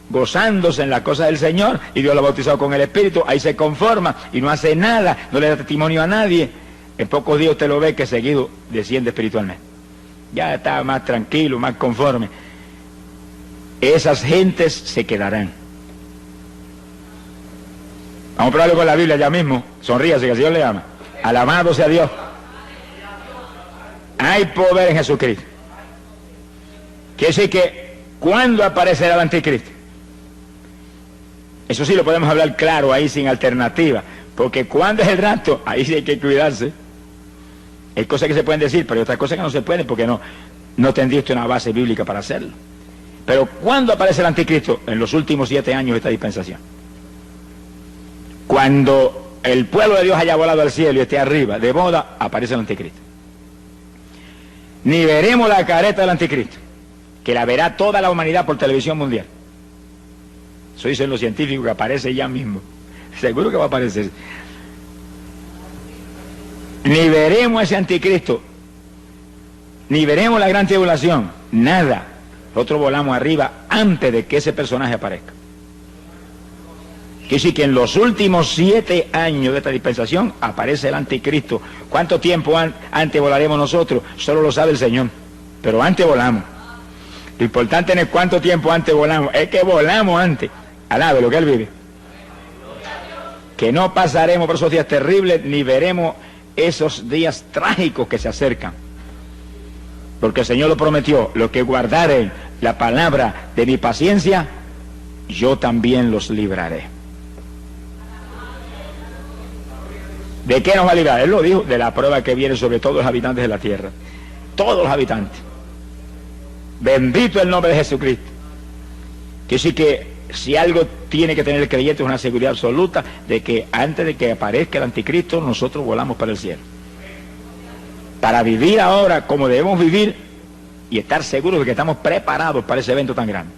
gozándose en las cosas del Señor, y Dios lo ha bautizado con el Espíritu, ahí se conforma y no hace nada, no le da testimonio a nadie, en pocos días usted lo ve que seguido desciende espiritualmente. Ya está más tranquilo, más conforme. Esas gentes se quedarán. Vamos a probarlo con la Biblia ya mismo. Sonríase, que el Señor le ama. Alabado sea Dios. Hay poder en Jesucristo. Quiere decir que, ¿cuándo aparecerá el anticristo? Eso sí lo podemos hablar claro, ahí sin alternativa. Porque ¿cuándo es el rapto? Ahí sí hay que cuidarse. Hay cosas que se pueden decir, pero hay otras cosas que no se pueden porque no tendría usted una base bíblica para hacerlo. Pero ¿cuándo aparece el anticristo? En los últimos 7 años de esta dispensación. Cuando el pueblo de Dios haya volado al cielo y esté arriba de boda, aparece el anticristo. Ni veremos la careta del anticristo, que la verá toda la humanidad por televisión mundial. Eso dicen los científicos, que aparece ya mismo. Seguro que va a aparecer. Ni veremos ese anticristo, ni veremos la gran tribulación, nada. Nosotros volamos arriba antes de que ese personaje aparezca. Quiere decir que en los últimos 7 años de esta dispensación aparece el anticristo. ¿Cuánto tiempo antes volaremos nosotros? Solo lo sabe el Señor, pero antes volamos. Lo importante no es cuánto tiempo antes volamos, es que volamos antes, al lado de lo que Él vive. Que no pasaremos por esos días terribles, ni veremos esos días trágicos que se acercan, porque el Señor lo prometió: los que guardaren la palabra de mi paciencia, yo también los libraré. ¿De qué nos va a librar? Él lo dijo: de la prueba que viene sobre todos los habitantes de la tierra, todos los habitantes. Bendito el nombre de Jesucristo. Que sí, que si algo tiene que tener el creyente es una seguridad absoluta de que antes de que aparezca el anticristo, nosotros volamos para el cielo. Para vivir ahora como debemos vivir y estar seguros de que estamos preparados para ese evento tan grande.